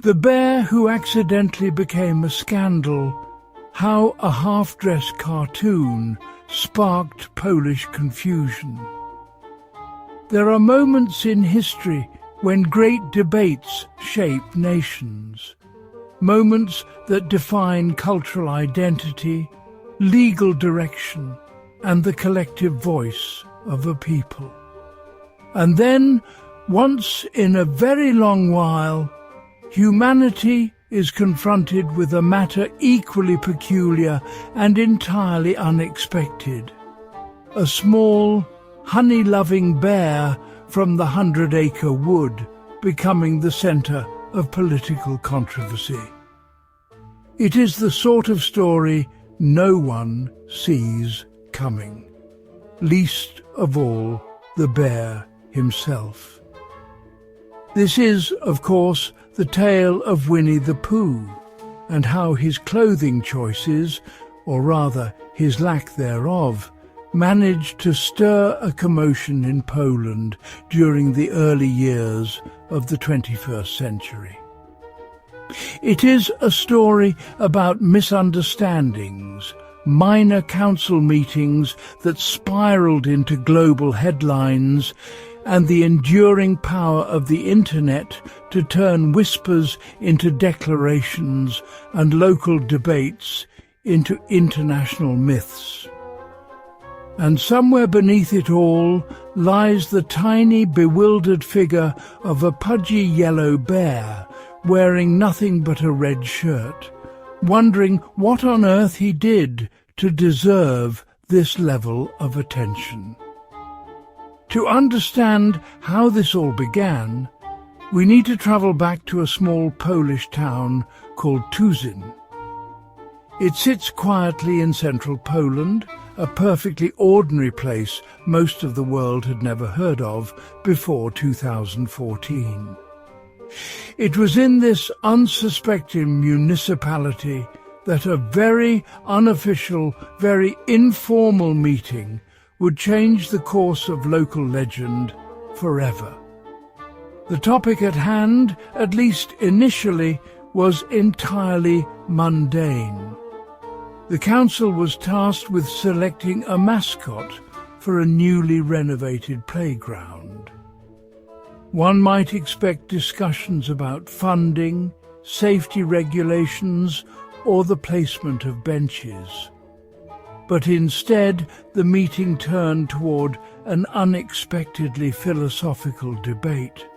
The bear who accidentally became a scandal, how a half-dressed cartoon sparked Polish confusion. There are moments in history when great debates shape nations, moments that define cultural identity, legal direction, and the collective voice of a people. And then, once in a very long while, humanity is confronted with a matter equally peculiar and entirely unexpected. A small, honey-loving bear from the 100-acre wood becoming the centre of political controversy. It is the sort of story no one sees coming, least of all the bear himself. This is, of course, the tale of Winnie the Pooh, and how his clothing choices, or rather his lack thereof, managed to stir a commotion in Poland during the early years of the 21st century. It is a story about misunderstandings, minor council meetings that spiraled into global headlines, and the enduring power of the internet to turn whispers into declarations and local debates into international myths. And somewhere beneath it all lies the tiny, bewildered figure of a pudgy yellow bear wearing nothing but a red shirt, wondering what on earth he did to deserve this level of attention. To understand how this all began, we need to travel back to a small Polish town called Tuzin. It sits quietly in central Poland, a perfectly ordinary place most of the world had never heard of before 2014. It was in this unsuspecting municipality that a very unofficial, very informal meeting would change the course of local legend forever. The topic at hand, at least initially, was entirely mundane. The council was tasked with selecting a mascot for a newly renovated playground. One might expect discussions about funding, safety regulations, or the placement of benches. But instead, the meeting turned toward an unexpectedly philosophical debate.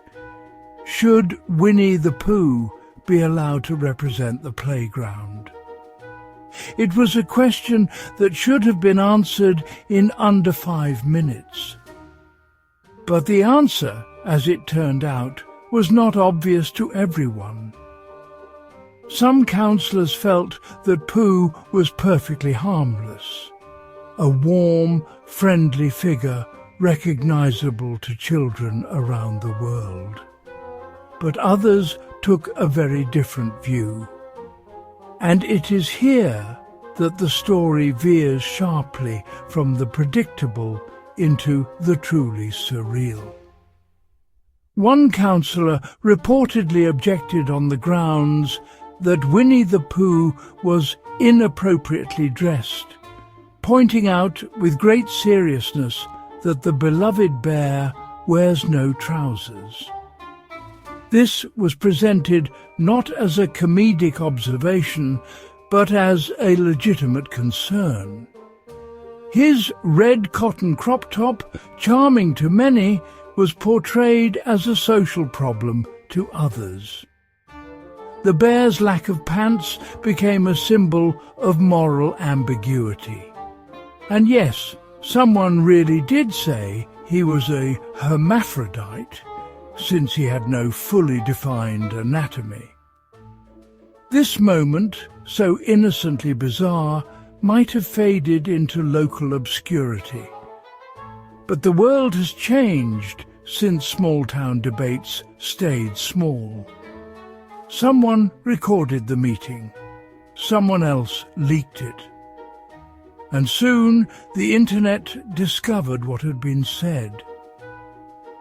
Should Winnie the Pooh be allowed to represent the playground? It was a question that should have been answered in under 5 minutes. But the answer, as it turned out, was not obvious to everyone. Some councillors felt that Pooh was perfectly harmless, a warm, friendly figure recognisable to children around the world. But others took a very different view. And it is here that the story veers sharply from the predictable into the truly surreal. One councillor reportedly objected on the grounds that Winnie the Pooh was inappropriately dressed, pointing out with great seriousness that the beloved bear wears no trousers. This was presented not as a comedic observation, but as a legitimate concern. His red cotton crop top, charming to many, was portrayed as a social problem to others. The bear's lack of pants became a symbol of moral ambiguity. And yes, someone really did say he was a hermaphrodite, since he had no fully defined anatomy. This moment, so innocently bizarre, might have faded into local obscurity. But the world has changed since small-town debates stayed small. Someone recorded the meeting. Someone else leaked it. And soon the internet discovered what had been said.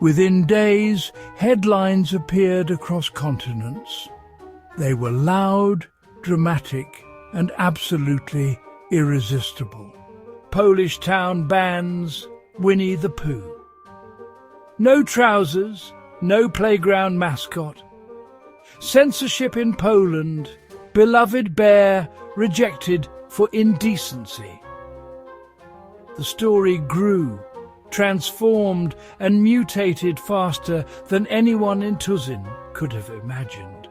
Within days, headlines appeared across continents. They were loud, dramatic, and absolutely irresistible. Polish town bans Winnie the Pooh. No trousers, no playground mascot. Censorship in Poland, beloved bear rejected for indecency. The story grew, transformed and mutated faster than anyone in Tuzin could have imagined.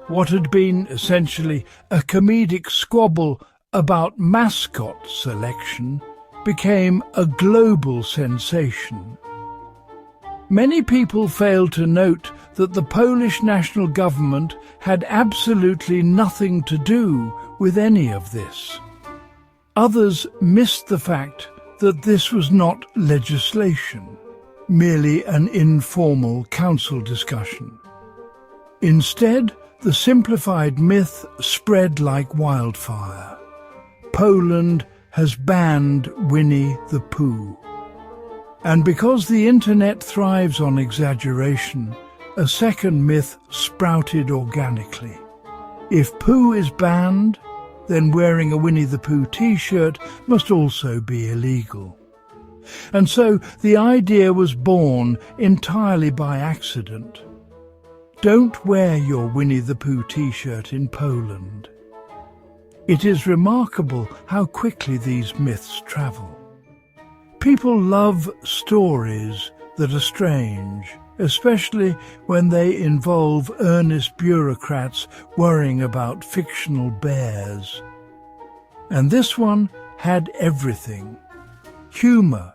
What had been essentially a comedic squabble about mascot selection became a global sensation. Many people failed to note that the Polish national government had absolutely nothing to do with any of this. Others missed the fact that this was not legislation, merely an informal council discussion. Instead, the simplified myth spread like wildfire. Poland has banned Winnie the Pooh. And because the internet thrives on exaggeration, a second myth sprouted organically. If Pooh is banned, then wearing a Winnie the Pooh T-shirt must also be illegal. And so the idea was born entirely by accident. Don't wear your Winnie the Pooh T-shirt in Poland. It is remarkable how quickly these myths travel. People love stories that are strange, especially when they involve earnest bureaucrats worrying about fictional bears. And this one had everything: humour,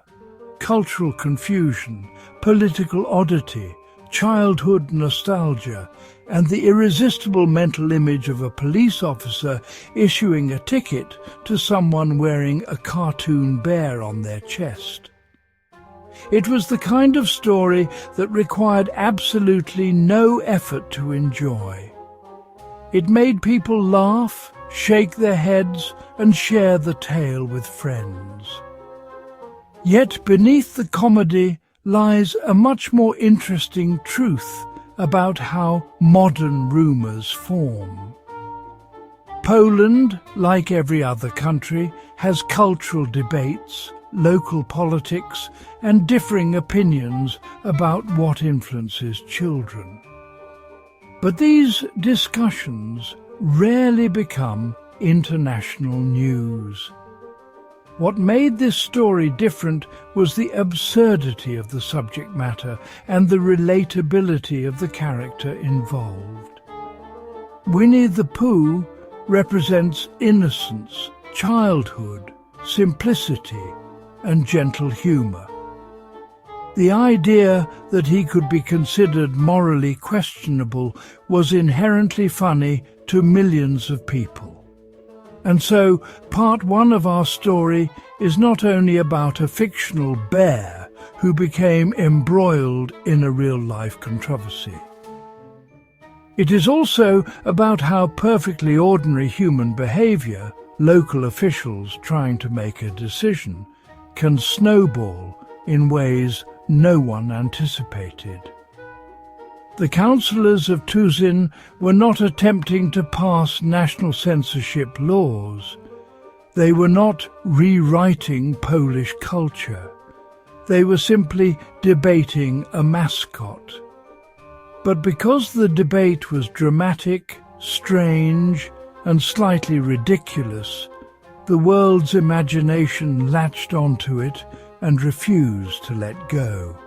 cultural confusion, political oddity, childhood nostalgia, and the irresistible mental image of a police officer issuing a ticket to someone wearing a cartoon bear on their chest. It was the kind of story that required absolutely no effort to enjoy. It made people laugh, shake their heads, and share the tale with friends. Yet beneath the comedy lies a much more interesting truth about how modern rumours form. Poland, like every other country, has cultural debates, local politics, and differing opinions about what influences children. But these discussions rarely become international news. What made this story different was the absurdity of the subject matter and the relatability of the character involved. Winnie the Pooh represents innocence, childhood, simplicity, and gentle humour. The idea that he could be considered morally questionable was inherently funny to millions of people. And so, part one of our story is not only about a fictional bear who became embroiled in a real-life controversy. It is also about how perfectly ordinary human behaviour, local officials trying to make a decision, can snowball in ways no one anticipated. The councillors of Tuzin were not attempting to pass national censorship laws. They were not rewriting Polish culture. They were simply debating a mascot. But because the debate was dramatic, strange, and slightly ridiculous, the world's imagination latched onto it and refused to let go.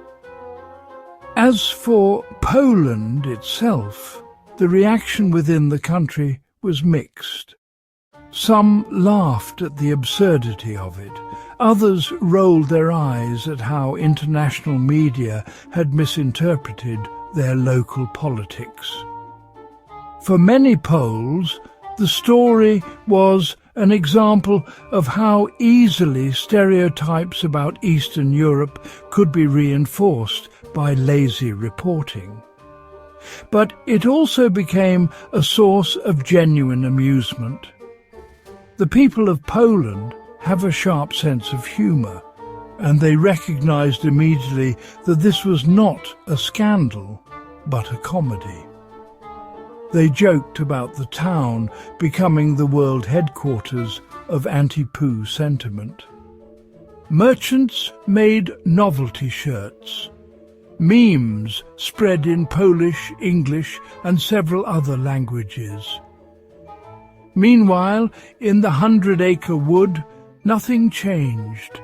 As for Poland itself, the reaction within the country was mixed. Some laughed at the absurdity of it. Others rolled their eyes at how international media had misinterpreted their local politics. For many Poles, the story was an example of how easily stereotypes about Eastern Europe could be reinforced by lazy reporting. But it also became a source of genuine amusement. The people of Poland have a sharp sense of humour, and they recognised immediately that this was not a scandal, but a comedy. They joked about the town becoming the world headquarters of anti-Pooh sentiment. Merchants made novelty shirts. Memes spread in Polish, English, and several other languages. Meanwhile, in the 100-acre wood, nothing changed.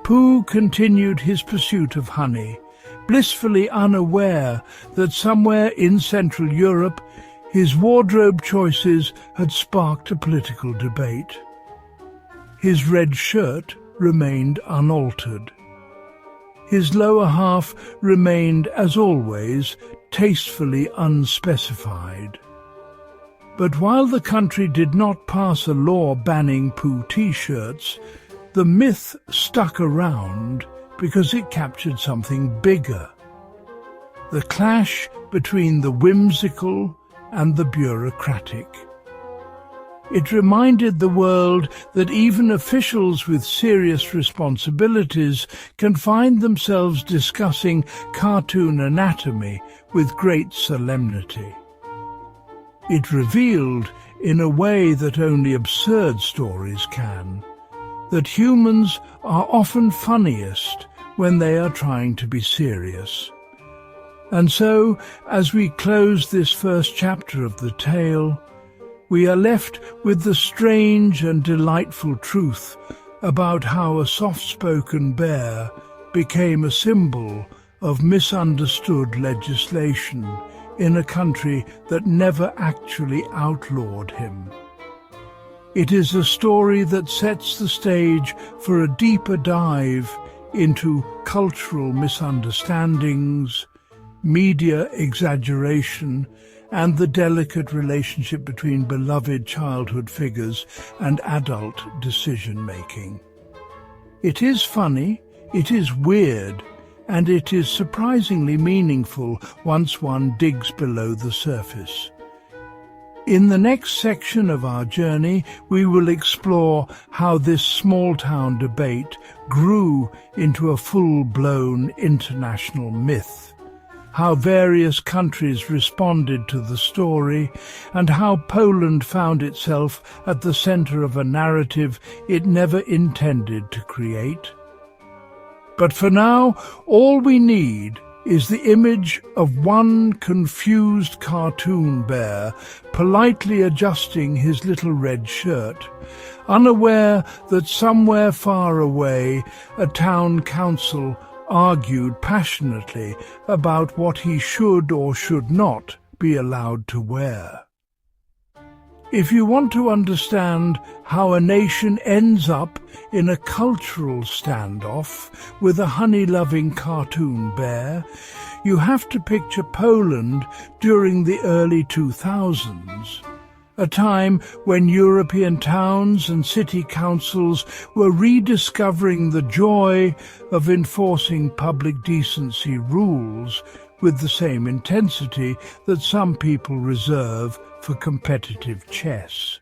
Pooh continued his pursuit of honey, blissfully unaware that somewhere in Central Europe his wardrobe choices had sparked a political debate. His red shirt remained unaltered. His lower half remained, as always, tastefully unspecified. But while the country did not pass a law banning Pooh T-shirts, the myth stuck around because it captured something bigger: the clash between the whimsical and the bureaucratic. It reminded the world that even officials with serious responsibilities can find themselves discussing cartoon anatomy with great solemnity. It revealed, in a way that only absurd stories can, that humans are often funniest when they are trying to be serious. And so, as we close this first chapter of the tale, we are left with the strange and delightful truth about how a soft-spoken bear became a symbol of misunderstood legislation in a country that never actually outlawed him. It is a story that sets the stage for a deeper dive into cultural misunderstandings, media exaggeration, and the delicate relationship between beloved childhood figures and adult decision-making. It is funny, it is weird, and it is surprisingly meaningful once one digs below the surface. In the next section of our journey, we will explore how this small-town debate grew into a full-blown international myth, how various countries responded to the story, and how Poland found itself at the center of a narrative it never intended to create. But for now, all we need is the image of one confused cartoon bear politely adjusting his little red shirt, unaware that somewhere far away a town council argued passionately about what he should or should not be allowed to wear. If you want to understand how a nation ends up in a cultural standoff with a honey-loving cartoon bear, you have to picture Poland during the early 2000s, a time when European towns and city councils were rediscovering the joy of enforcing public decency rules with the same intensity that some people reserve for competitive chess.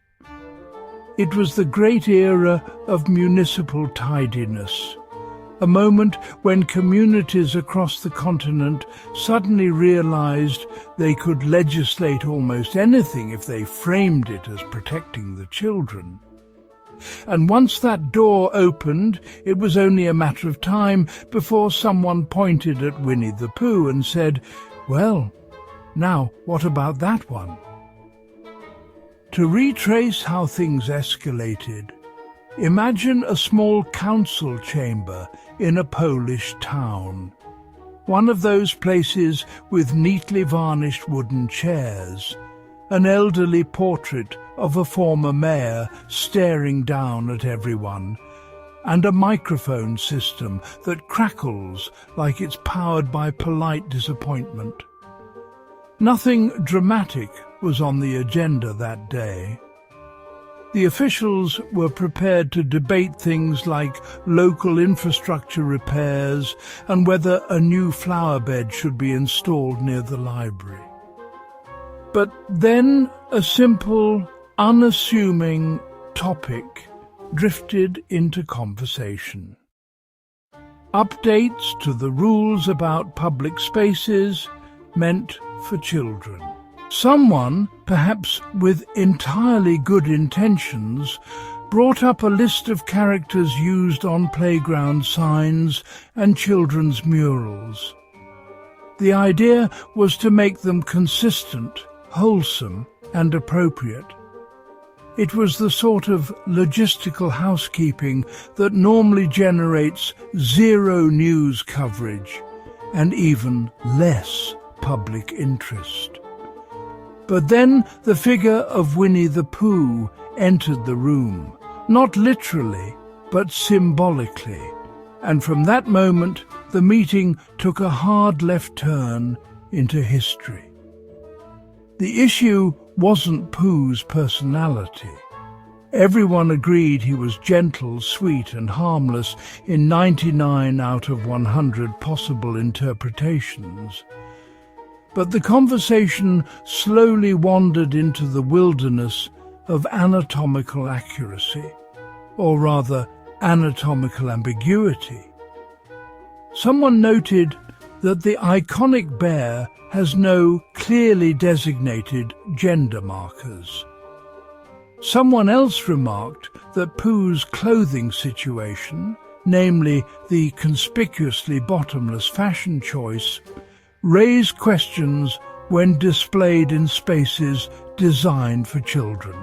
It was the great era of municipal tidiness, a moment when communities across the continent suddenly realized they could legislate almost anything if they framed it as protecting the children. And once that door opened, it was only a matter of time before someone pointed at Winnie the Pooh and said, "Well, now what about that one?" To retrace how things escalated, imagine a small council chamber in a Polish town, one of those places with neatly varnished wooden chairs, an elderly portrait of a former mayor staring down at everyone, and a microphone system that crackles like it's powered by polite disappointment. Nothing dramatic was on the agenda that day. The officials were prepared to debate things like local infrastructure repairs and whether a new flower bed should be installed near the library. But then a simple, unassuming topic drifted into conversation. Updates to the rules about public spaces meant for children. Someone, perhaps with entirely good intentions, brought up a list of characters used on playground signs and children's murals. The idea was to make them consistent, wholesome and appropriate. It was the sort of logistical housekeeping that normally generates zero news coverage and even less public interest. But then the figure of Winnie the Pooh entered the room, not literally, but symbolically, and from that moment the meeting took a hard left turn into history. The issue wasn't Pooh's personality. Everyone agreed he was gentle, sweet and harmless in 99 out of 100 possible interpretations. But the conversation slowly wandered into the wilderness of anatomical accuracy, or rather anatomical ambiguity. Someone noted that the iconic bear has no clearly designated gender markers. Someone else remarked that Pooh's clothing situation, namely the conspicuously bottomless fashion choice, raised questions when displayed in spaces designed for children.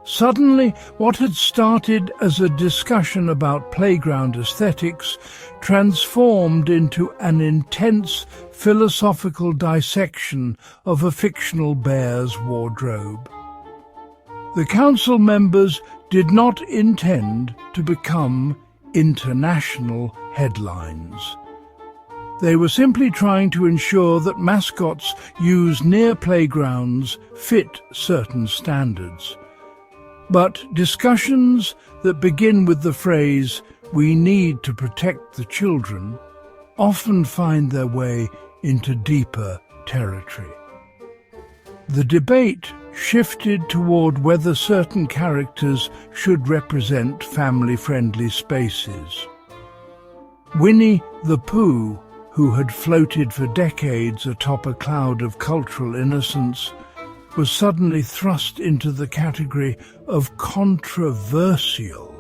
Suddenly, what had started as a discussion about playground aesthetics transformed into an intense philosophical dissection of a fictional bear's wardrobe. The council members did not intend to become international headlines. They were simply trying to ensure that mascots used near playgrounds fit certain standards. But discussions that begin with the phrase, "we need to protect the children," often find their way into deeper territory. The debate shifted toward whether certain characters should represent family-friendly spaces. Winnie the Pooh, who had floated for decades atop a cloud of cultural innocence, was suddenly thrust into the category of controversial,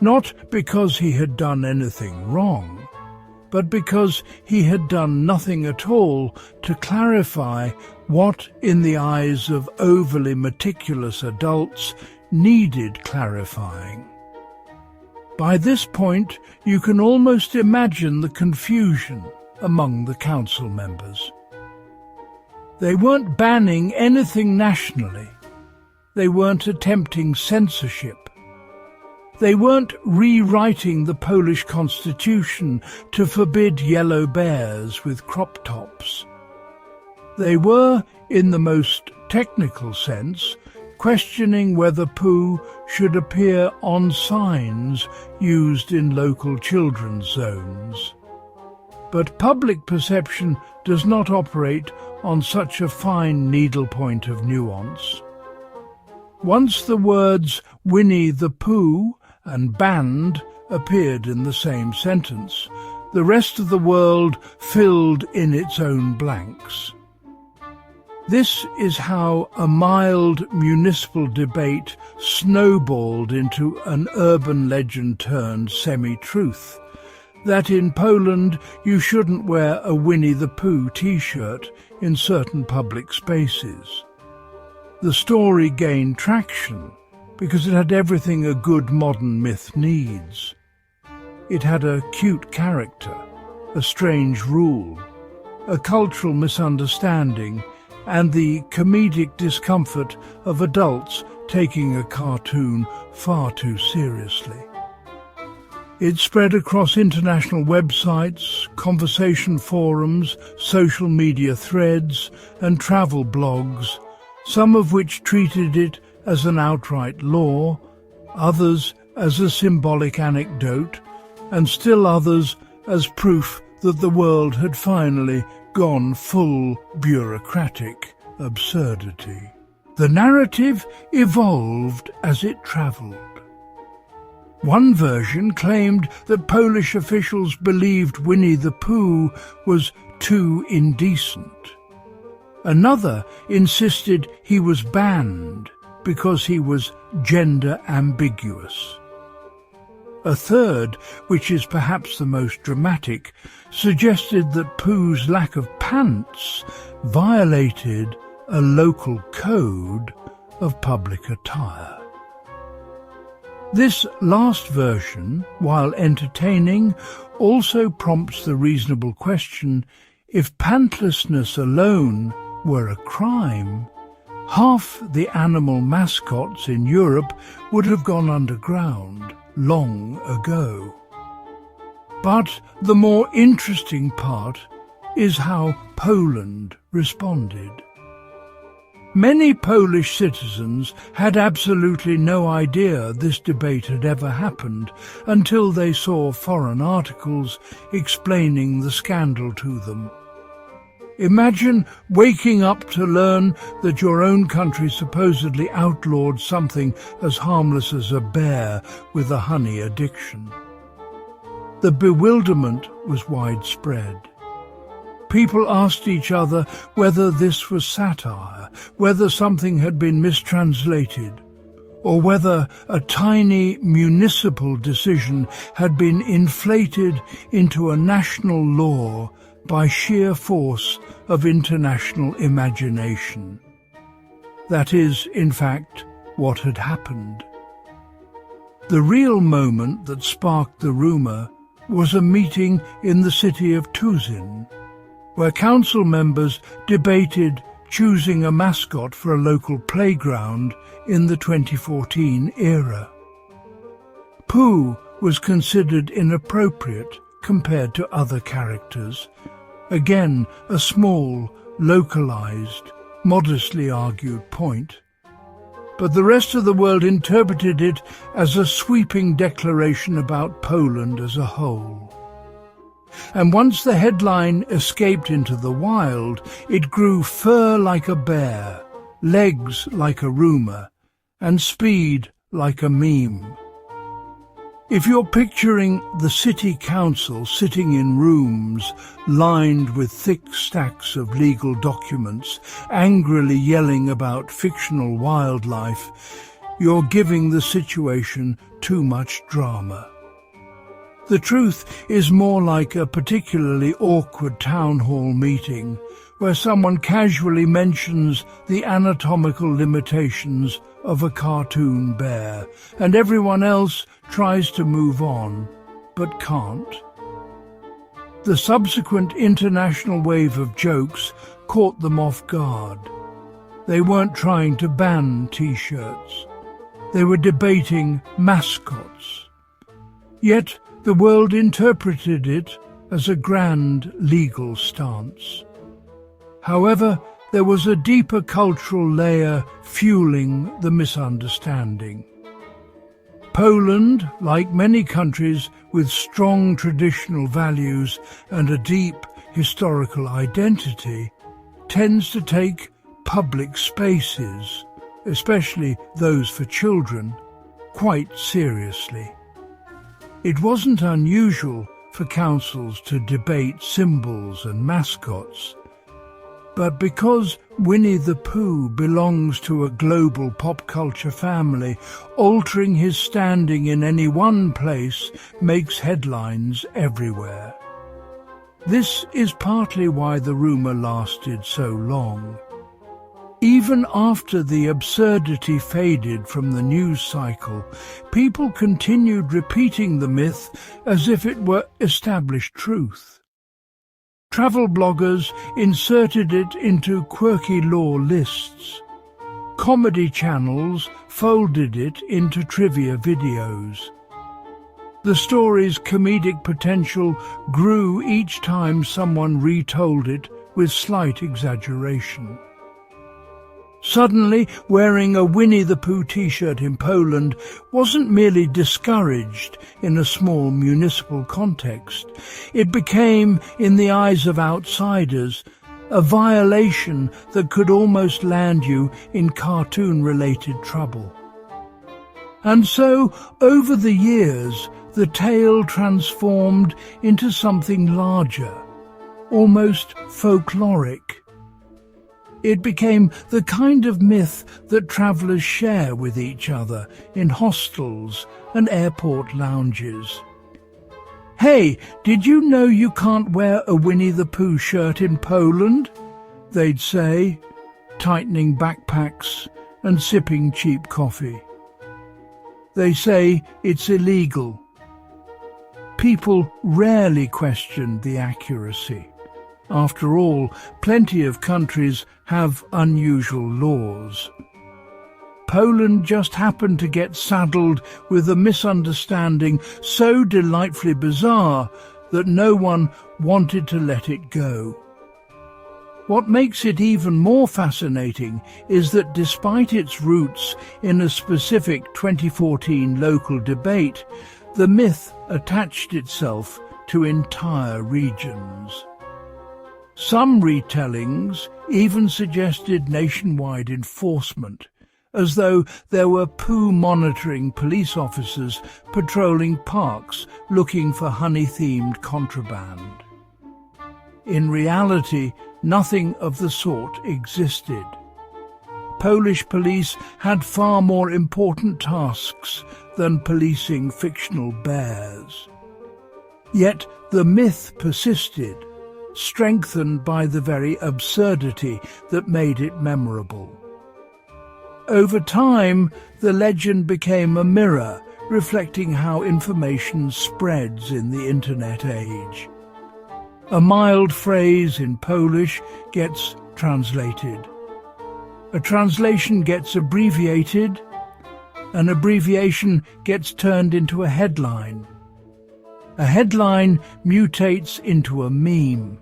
not because he had done anything wrong, but because he had done nothing at all to clarify what, in the eyes of overly meticulous adults, needed clarifying. By this point, you can almost imagine the confusion among the council members. They weren't banning anything nationally. They weren't attempting censorship. They weren't rewriting the Polish constitution to forbid yellow bears with crop tops. They were, in the most technical sense, questioning whether Pooh should appear on signs used in local children's zones. But public perception does not operate on such a fine needlepoint of nuance. Once the words Winnie the Pooh and banned appeared in the same sentence, the rest of the world filled in its own blanks. This is how a mild municipal debate snowballed into an urban legend turned semi-truth, that in Poland you shouldn't wear a Winnie the Pooh T-shirt in certain public spaces. The story gained traction because it had everything a good modern myth needs. It had a cute character, a strange rule, a cultural misunderstanding, and the comedic discomfort of adults taking a cartoon far too seriously. It spread across international websites, conversation forums, social media threads, and travel blogs, some of which treated it as an outright law, others as a symbolic anecdote, and still others as proof that the world had finally gone full bureaucratic absurdity. The narrative evolved as it travelled. One version claimed that Polish officials believed Winnie the Pooh was too indecent. Another insisted he was banned because he was gender ambiguous. A third, which is perhaps the most dramatic, suggested that Pooh's lack of pants violated a local code of public attire. This last version, while entertaining, also prompts the reasonable question: if pantlessness alone were a crime, half the animal mascots in Europe would have gone underground long ago. But the more interesting part is how Poland responded. Many Polish citizens had absolutely no idea this debate had ever happened until they saw foreign articles explaining the scandal to them. Imagine waking up to learn that your own country supposedly outlawed something as harmless as a bear with a honey addiction. The bewilderment was widespread. People asked each other whether this was satire, whether something had been mistranslated, or whether a tiny municipal decision had been inflated into a national law by sheer force of international imagination. That is, in fact, what had happened. The real moment that sparked the rumour was a meeting in the city of Tuzin, where council members debated choosing a mascot for a local playground in the 2014 era. Pooh was considered inappropriate compared to other characters. Again, a small, localized, modestly argued point. But the rest of the world interpreted it as a sweeping declaration about Poland as a whole. And once the headline escaped into the wild, it grew fur like a bear, legs like a rumour, and speed like a meme. If you're picturing the city council sitting in rooms lined with thick stacks of legal documents, angrily yelling about fictional wildlife, you're giving the situation too much drama. The truth is more like a particularly awkward town hall meeting where someone casually mentions the anatomical limitations of a cartoon bear, and everyone else tries to move on, but can't. The subsequent international wave of jokes caught them off guard. They weren't trying to ban T-shirts. They were debating mascots. Yet the world interpreted it as a grand legal stance. However, there was a deeper cultural layer fueling the misunderstanding. Poland, like many countries with strong traditional values and a deep historical identity, tends to take public spaces, especially those for children, quite seriously. It wasn't unusual for councils to debate symbols and mascots, but because Winnie the Pooh belongs to a global pop culture family, altering his standing in any one place makes headlines everywhere. This is partly why the rumour lasted so long. Even after the absurdity faded from the news cycle, people continued repeating the myth as if it were established truth. Travel bloggers inserted it into quirky law lists. Comedy channels folded it into trivia videos. The story's comedic potential grew each time someone retold it with slight exaggeration. Suddenly, wearing a Winnie the Pooh T-shirt in Poland wasn't merely discouraged in a small municipal context. It became, in the eyes of outsiders, a violation that could almost land you in cartoon-related trouble. And so, over the years, the tale transformed into something larger, almost folkloric. It became the kind of myth that travellers share with each other in hostels and airport lounges. "Hey, did you know you can't wear a Winnie the Pooh shirt in Poland?" they'd say, tightening backpacks and sipping cheap coffee. They say it's illegal. People rarely questioned the accuracy. After all, plenty of countries have unusual laws. Poland just happened to get saddled with a misunderstanding so delightfully bizarre that no one wanted to let it go. What makes it even more fascinating is that despite its roots in a specific 2014 local debate, the myth attached itself to entire regions. Some retellings even suggested nationwide enforcement, as though there were Pooh-monitoring police officers patrolling parks looking for honey-themed contraband. In reality, nothing of the sort existed. Polish police had far more important tasks than policing fictional bears. Yet the myth persisted, strengthened by the very absurdity that made it memorable. Over time, the legend became a mirror reflecting how information spreads in the internet age. A mild phrase in Polish gets translated. A translation gets abbreviated. An abbreviation gets turned into a headline. A headline mutates into a meme.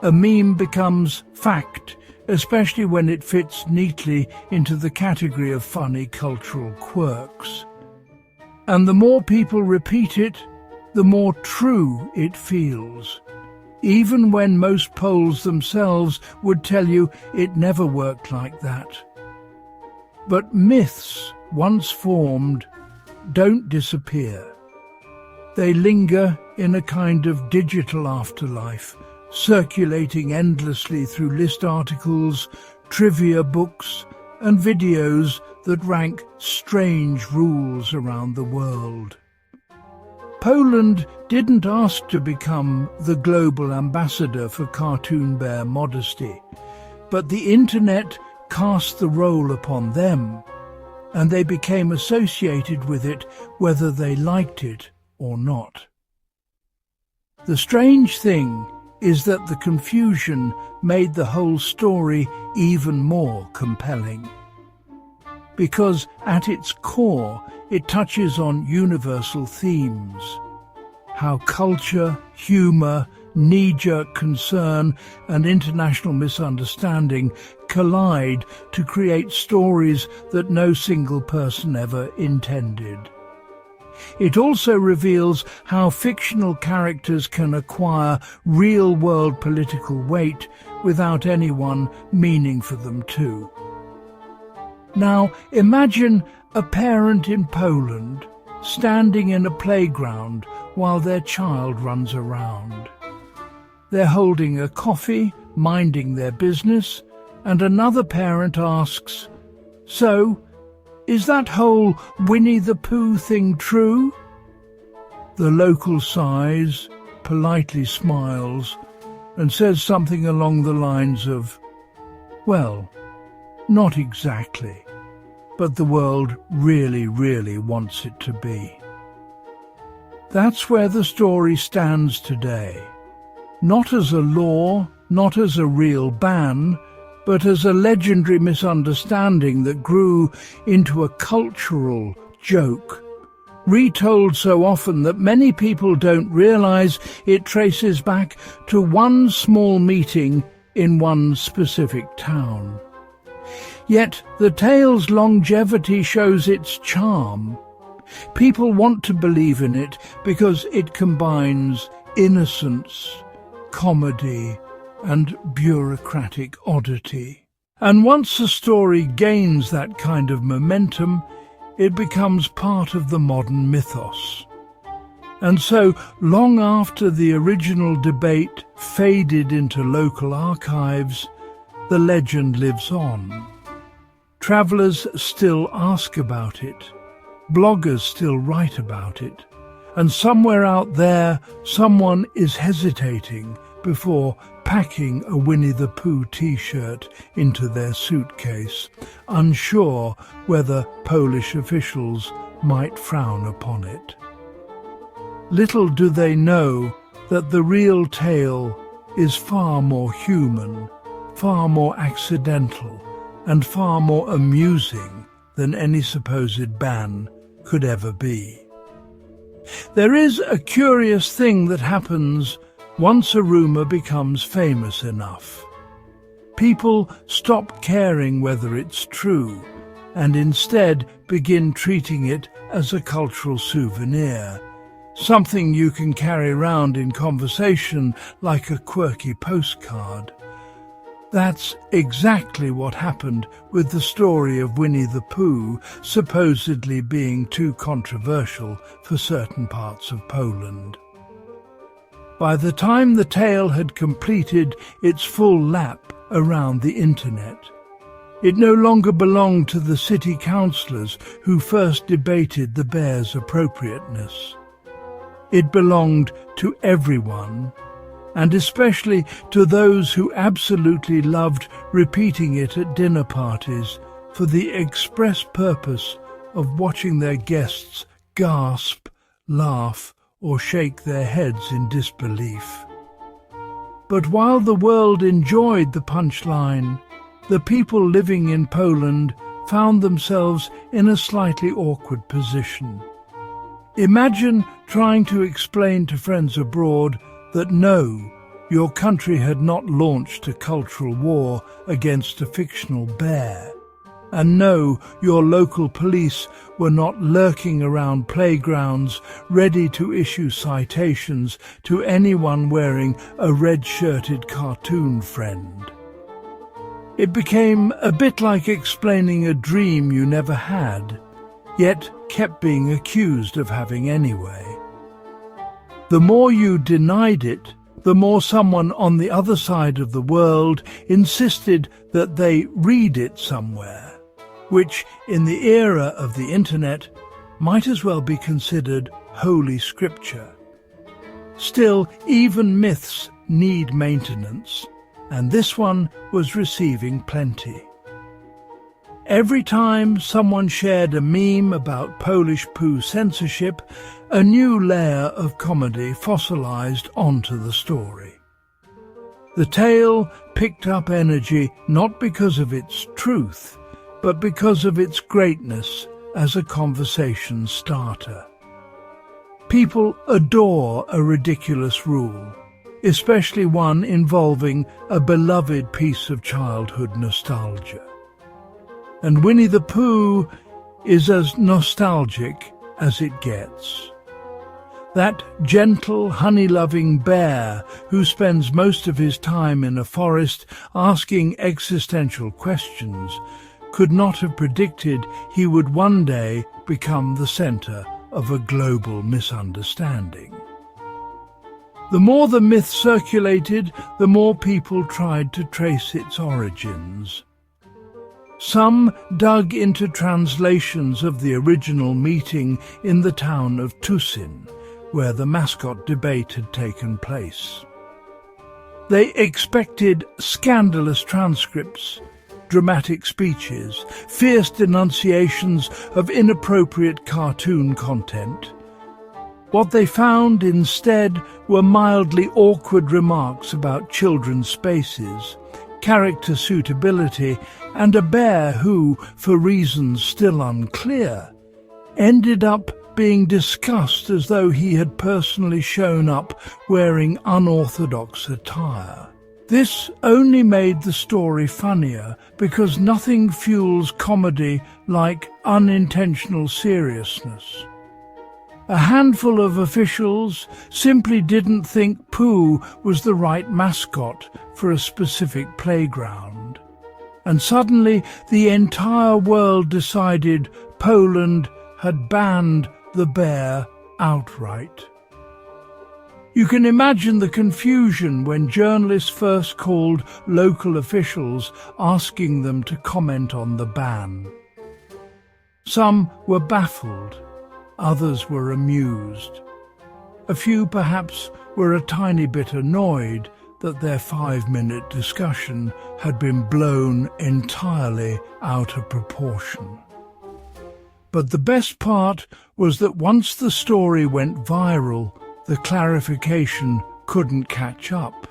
A meme becomes fact, especially when it fits neatly into the category of funny cultural quirks. And the more people repeat it, the more true it feels, even when most polls themselves would tell you it never worked like that. But myths, once formed, don't disappear. They linger in a kind of digital afterlife, circulating endlessly through list articles, trivia books, and videos that rank strange rules around the world. Poland didn't ask to become the global ambassador for cartoon bear modesty, but the internet cast the role upon them, and they became associated with it whether they liked it or not. The strange thing is that the confusion made the whole story even more compelling. Because at its core, it touches on universal themes. How culture, humour, knee-jerk concern and international misunderstanding collide to create stories that no single person ever intended. It also reveals how fictional characters can acquire real-world political weight without anyone meaning for them to. Now, imagine a parent in Poland standing in a playground while their child runs around. They're holding a coffee, minding their business, and another parent asks, "So, is that whole Winnie the Pooh thing true?" The local sighs, politely smiles, and says something along the lines of, "Well, not exactly, but the world really, really wants it to be." That's where the story stands today. Not as a law, not as a real ban, but as a legendary misunderstanding that grew into a cultural joke, retold so often that many people don't realize it traces back to one small meeting in one specific town. Yet the tale's longevity shows its charm. People want to believe in it because it combines innocence, comedy, and bureaucratic oddity. And once a story gains that kind of momentum, it becomes part of the modern mythos. And so, long after the original debate faded into local archives, the legend lives on. Travelers still ask about it, bloggers still write about it, and somewhere out there someone is hesitating before packing a Winnie the Pooh T-shirt into their suitcase, unsure whether Polish officials might frown upon it. Little do they know that the real tale is far more human, far more accidental, and far more amusing than any supposed ban could ever be. There is a curious thing that happens once a rumour becomes famous enough. People stop caring whether it's true and instead begin treating it as a cultural souvenir, something you can carry around in conversation like a quirky postcard. That's exactly what happened with the story of Winnie the Pooh supposedly being too controversial for certain parts of Poland. By the time the tale had completed its full lap around the internet, it no longer belonged to the city councillors who first debated the bear's appropriateness. It belonged to everyone, and especially to those who absolutely loved repeating it at dinner parties for the express purpose of watching their guests gasp, laugh, or shake their heads in disbelief. But while the world enjoyed the punchline, the people living in Poland found themselves in a slightly awkward position. Imagine trying to explain to friends abroad that no, your country had not launched a cultural war against a fictional bear, and no, your local police were not lurking around playgrounds ready to issue citations to anyone wearing a red-shirted cartoon friend. It became a bit like explaining a dream you never had, yet kept being accused of having anyway. The more you denied it, the more someone on the other side of the world insisted that they read it somewhere, which, in the era of the internet, might as well be considered holy scripture. Still, even myths need maintenance, and this one was receiving plenty. Every time someone shared a meme about Polish poo censorship, a new layer of comedy fossilized onto the story. The tale picked up energy not because of its truth, but because of its greatness as a conversation starter. People adore a ridiculous rule, especially one involving a beloved piece of childhood nostalgia. And Winnie the Pooh is as nostalgic as it gets. That gentle, honey-loving bear who spends most of his time in a forest asking existential questions could not have predicted he would one day become the centre of a global misunderstanding. The more the myth circulated, the more people tried to trace its origins. Some dug into translations of the original meeting in the town of Tusin, where the mascot debate had taken place. They expected scandalous transcripts, dramatic speeches, fierce denunciations of inappropriate cartoon content. What they found instead were mildly awkward remarks about children's spaces, character suitability, and a bear who, for reasons still unclear, ended up being discussed as though he had personally shown up wearing unorthodox attire. This only made the story funnier because nothing fuels comedy like unintentional seriousness. A handful of officials simply didn't think Pooh was the right mascot for a specific playground. And suddenly the entire world decided Poland had banned the bear outright. You can imagine the confusion when journalists first called local officials asking them to comment on the ban. Some were baffled, others were amused. A few perhaps were a tiny bit annoyed that their 5-minute discussion had been blown entirely out of proportion. But the best part was that once the story went viral, the clarification couldn't catch up.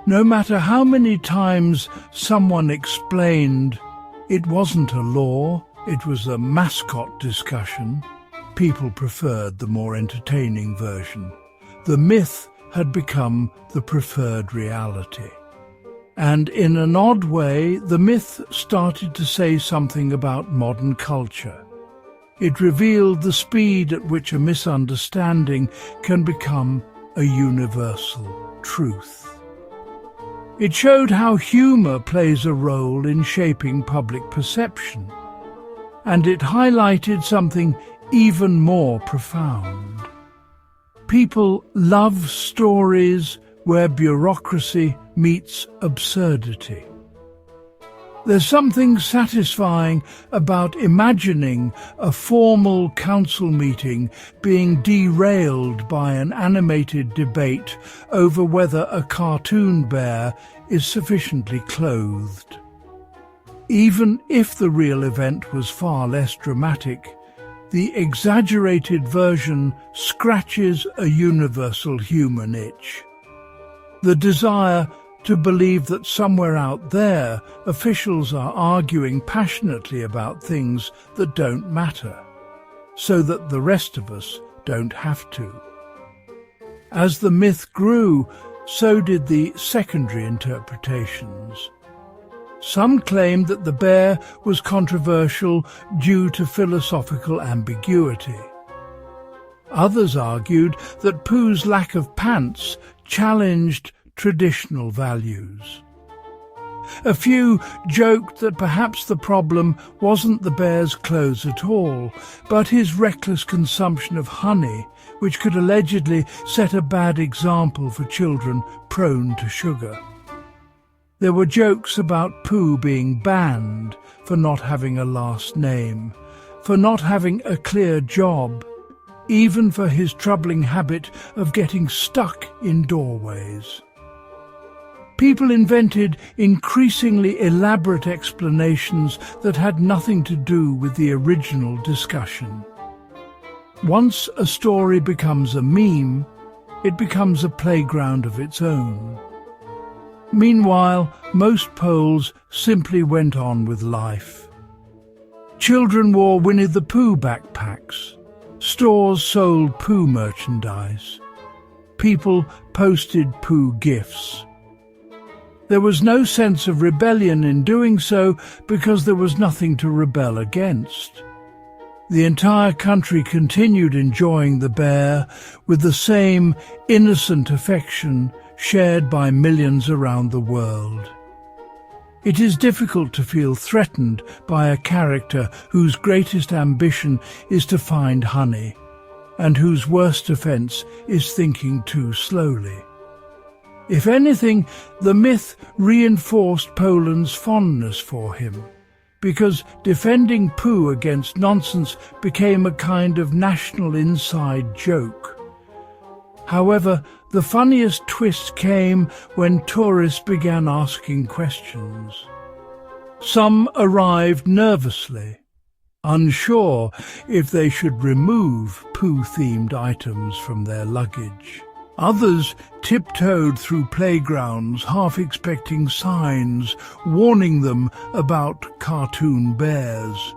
No matter how many times someone explained it wasn't a law, it was a mascot discussion, people preferred the more entertaining version. The myth had become the preferred reality. And in an odd way, the myth started to say something about modern culture. It revealed the speed at which a misunderstanding can become a universal truth. It showed how humour plays a role in shaping public perception. And it highlighted something even more profound. People love stories where bureaucracy meets absurdity. There's something satisfying about imagining a formal council meeting being derailed by an animated debate over whether a cartoon bear is sufficiently clothed. Even if the real event was far less dramatic, the exaggerated version scratches a universal human itch. The desire to believe that somewhere out there officials are arguing passionately about things that don't matter, so that the rest of us don't have to. As the myth grew, so did the secondary interpretations. Some claimed that the bear was controversial due to philosophical ambiguity. Others argued that Pooh's lack of pants challenged traditional values. A few joked that perhaps the problem wasn't the bear's clothes at all, but his reckless consumption of honey, which could allegedly set a bad example for children prone to sugar. There were jokes about Pooh being banned for not having a last name, for not having a clear job, even for his troubling habit of getting stuck in doorways. People invented increasingly elaborate explanations that had nothing to do with the original discussion. Once a story becomes a meme, it becomes a playground of its own. Meanwhile, most Poles simply went on with life. Children wore Winnie the Pooh backpacks. Stores sold Pooh merchandise. People posted Pooh gifts. There was no sense of rebellion in doing so because there was nothing to rebel against. The entire country continued enjoying the bear with the same innocent affection shared by millions around the world. It is difficult to feel threatened by a character whose greatest ambition is to find honey, and whose worst offence is thinking too slowly. If anything, the myth reinforced Poland's fondness for him, because defending Pooh against nonsense became a kind of national inside joke. However, the funniest twist came when tourists began asking questions. Some arrived nervously, unsure if they should remove Pooh-themed items from their luggage. Others tiptoed through playgrounds, half expecting signs warning them about cartoon bears.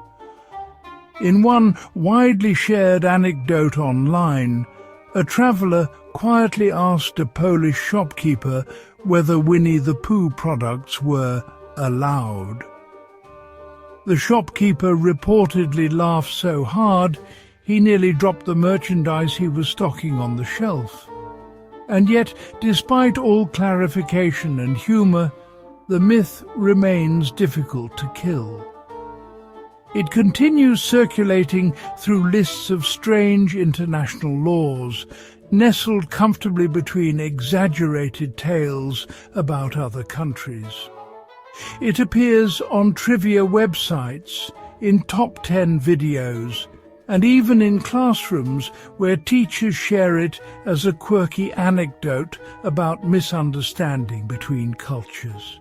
In one widely shared anecdote online, a traveller quietly asked a Polish shopkeeper whether Winnie the Pooh products were allowed. The shopkeeper reportedly laughed so hard he nearly dropped the merchandise he was stocking on the shelf. And yet, despite all clarification and humour, the myth remains difficult to kill. It continues circulating through lists of strange international laws, nestled comfortably between exaggerated tales about other countries. It appears on trivia websites, in top 10 videos, and even in classrooms where teachers share it as a quirky anecdote about misunderstanding between cultures.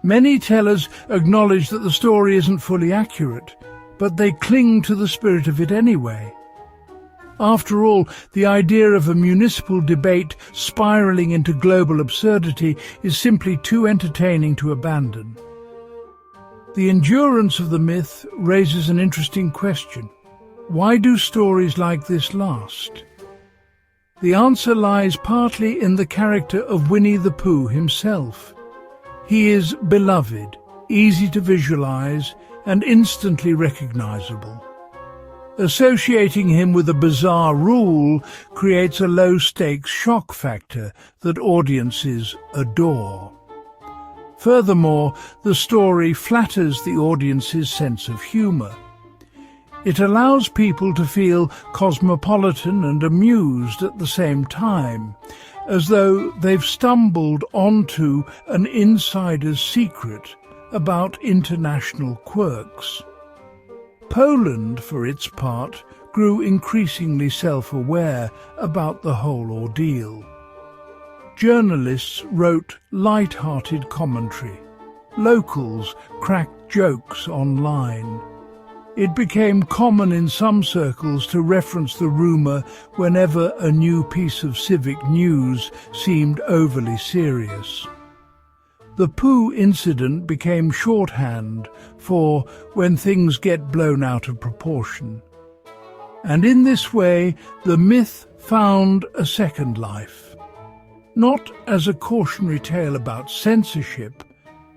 Many tellers acknowledge that the story isn't fully accurate, but they cling to the spirit of it anyway. After all, the idea of a municipal debate spiralling into global absurdity is simply too entertaining to abandon. The endurance of the myth raises an interesting question. Why do stories like this last? The answer lies partly in the character of Winnie the Pooh himself. He is beloved, easy to visualize, and instantly recognizable. Associating him with a bizarre rule creates a low-stakes shock factor that audiences adore. Furthermore, the story flatters the audience's sense of humor. It allows people to feel cosmopolitan and amused at the same time, as though they've stumbled onto an insider's secret about international quirks. Poland, for its part, grew increasingly self-aware about the whole ordeal. Journalists wrote light-hearted commentary. Locals cracked jokes online. It became common in some circles to reference the rumour whenever a new piece of civic news seemed overly serious. The Pooh incident became shorthand for when things get blown out of proportion. And in this way, the myth found a second life. Not as a cautionary tale about censorship,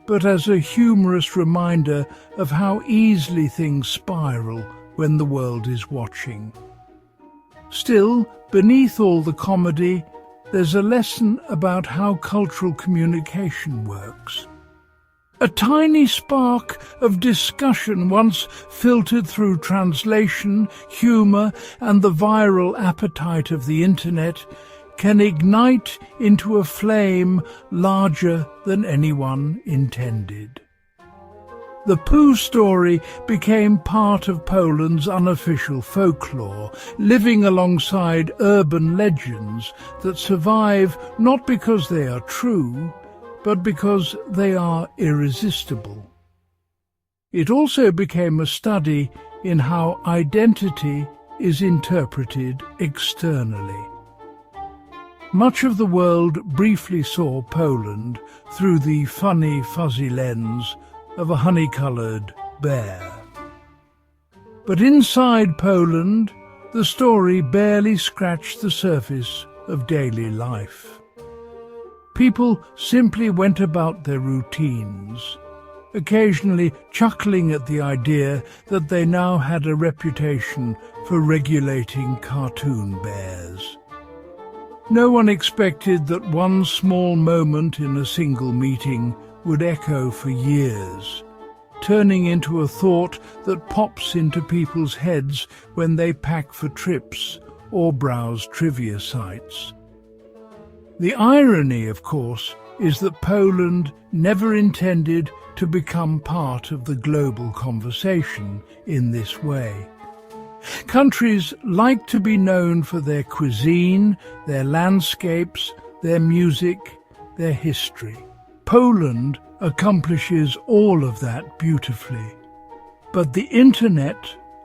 but as a humorous reminder of how easily things spiral when the world is watching. Still, beneath all the comedy, there's a lesson about how cultural communication works. A tiny spark of discussion once filtered through translation, humour, and the viral appetite of the internet can ignite into a flame larger than anyone intended. The Pooh story became part of Poland's unofficial folklore, living alongside urban legends that survive not because they are true, but because they are irresistible. It also became a study in how identity is interpreted externally. Much of the world briefly saw Poland through the funny, fuzzy lens of a honey-coloured bear. But inside Poland, the story barely scratched the surface of daily life. People simply went about their routines, occasionally chuckling at the idea that they now had a reputation for regulating cartoon bears. No one expected that one small moment in a single meeting would echo for years, turning into a thought that pops into people's heads when they pack for trips or browse trivia sites. The irony, of course, is that Poland never intended to become part of the global conversation in this way. Countries like to be known for their cuisine, their landscapes, their music, their history. Poland accomplishes all of that beautifully. But the internet,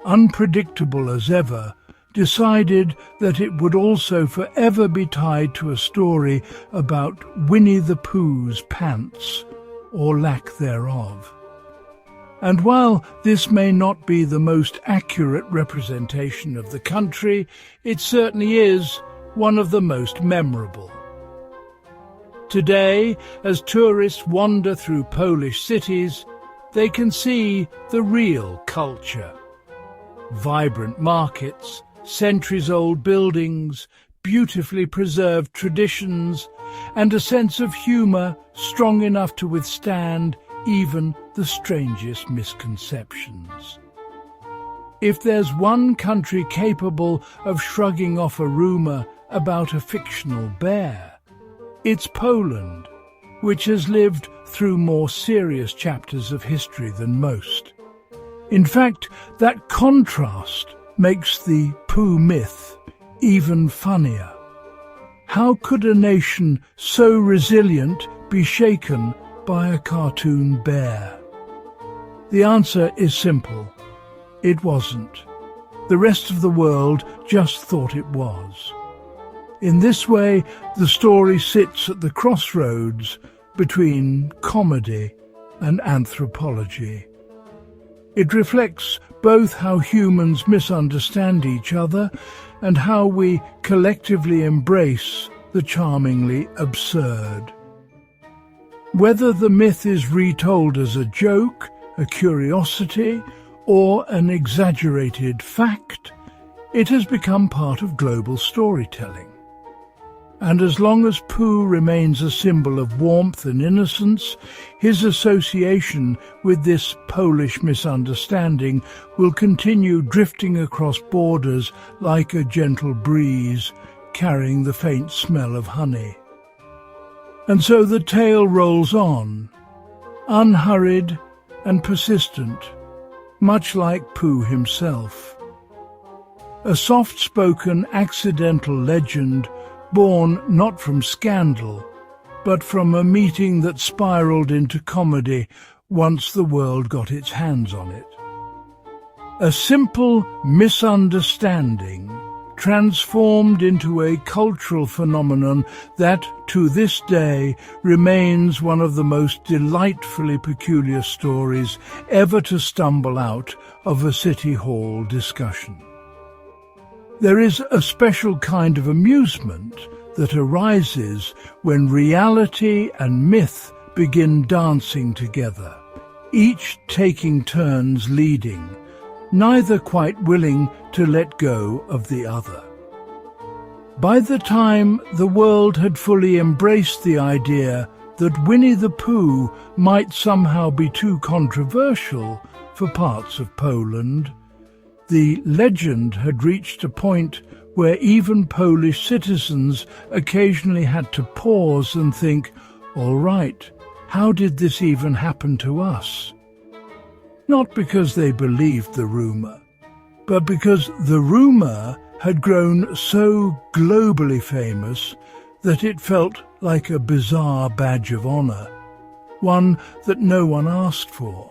unpredictable as ever, decided that it would also forever be tied to a story about Winnie the Pooh's pants, or lack thereof. And while this may not be the most accurate representation of the country, it certainly is one of the most memorable. Today, as tourists wander through Polish cities, they can see the real culture. Vibrant markets, centuries-old buildings, beautifully preserved traditions, and a sense of humour strong enough to withstand even the strangest misconceptions. If there's one country capable of shrugging off a rumour about a fictional bear. It's Poland, which has lived through more serious chapters of history than most. In fact, that contrast makes the Pooh myth even funnier. How could a nation so resilient be shaken by a cartoon bear? The answer is simple. It wasn't. The rest of the world just thought it was. In this way, the story sits at the crossroads between comedy and anthropology. It reflects both how humans misunderstand each other and how we collectively embrace the charmingly absurd. Whether the myth is retold as a joke, a curiosity, or an exaggerated fact, it has become part of global storytelling. And as long as Pooh remains a symbol of warmth and innocence, his association with this Polish misunderstanding will continue drifting across borders like a gentle breeze, carrying the faint smell of honey. And so the tale rolls on, unhurried and persistent, much like Pooh himself. A soft-spoken, accidental legend born not from scandal, but from a meeting that spiraled into comedy once the world got its hands on it. A simple misunderstanding transformed into a cultural phenomenon that, to this day, remains one of the most delightfully peculiar stories ever to stumble out of a City Hall discussion. There is a special kind of amusement that arises when reality and myth begin dancing together, each taking turns leading, neither quite willing to let go of the other. By the time the world had fully embraced the idea that Winnie the Pooh might somehow be too controversial for parts of Poland, the legend had reached a point where even Polish citizens occasionally had to pause and think, all right, how did this even happen to us? Not because they believed the rumour, but because the rumour had grown so globally famous that it felt like a bizarre badge of honour, one that no one asked for,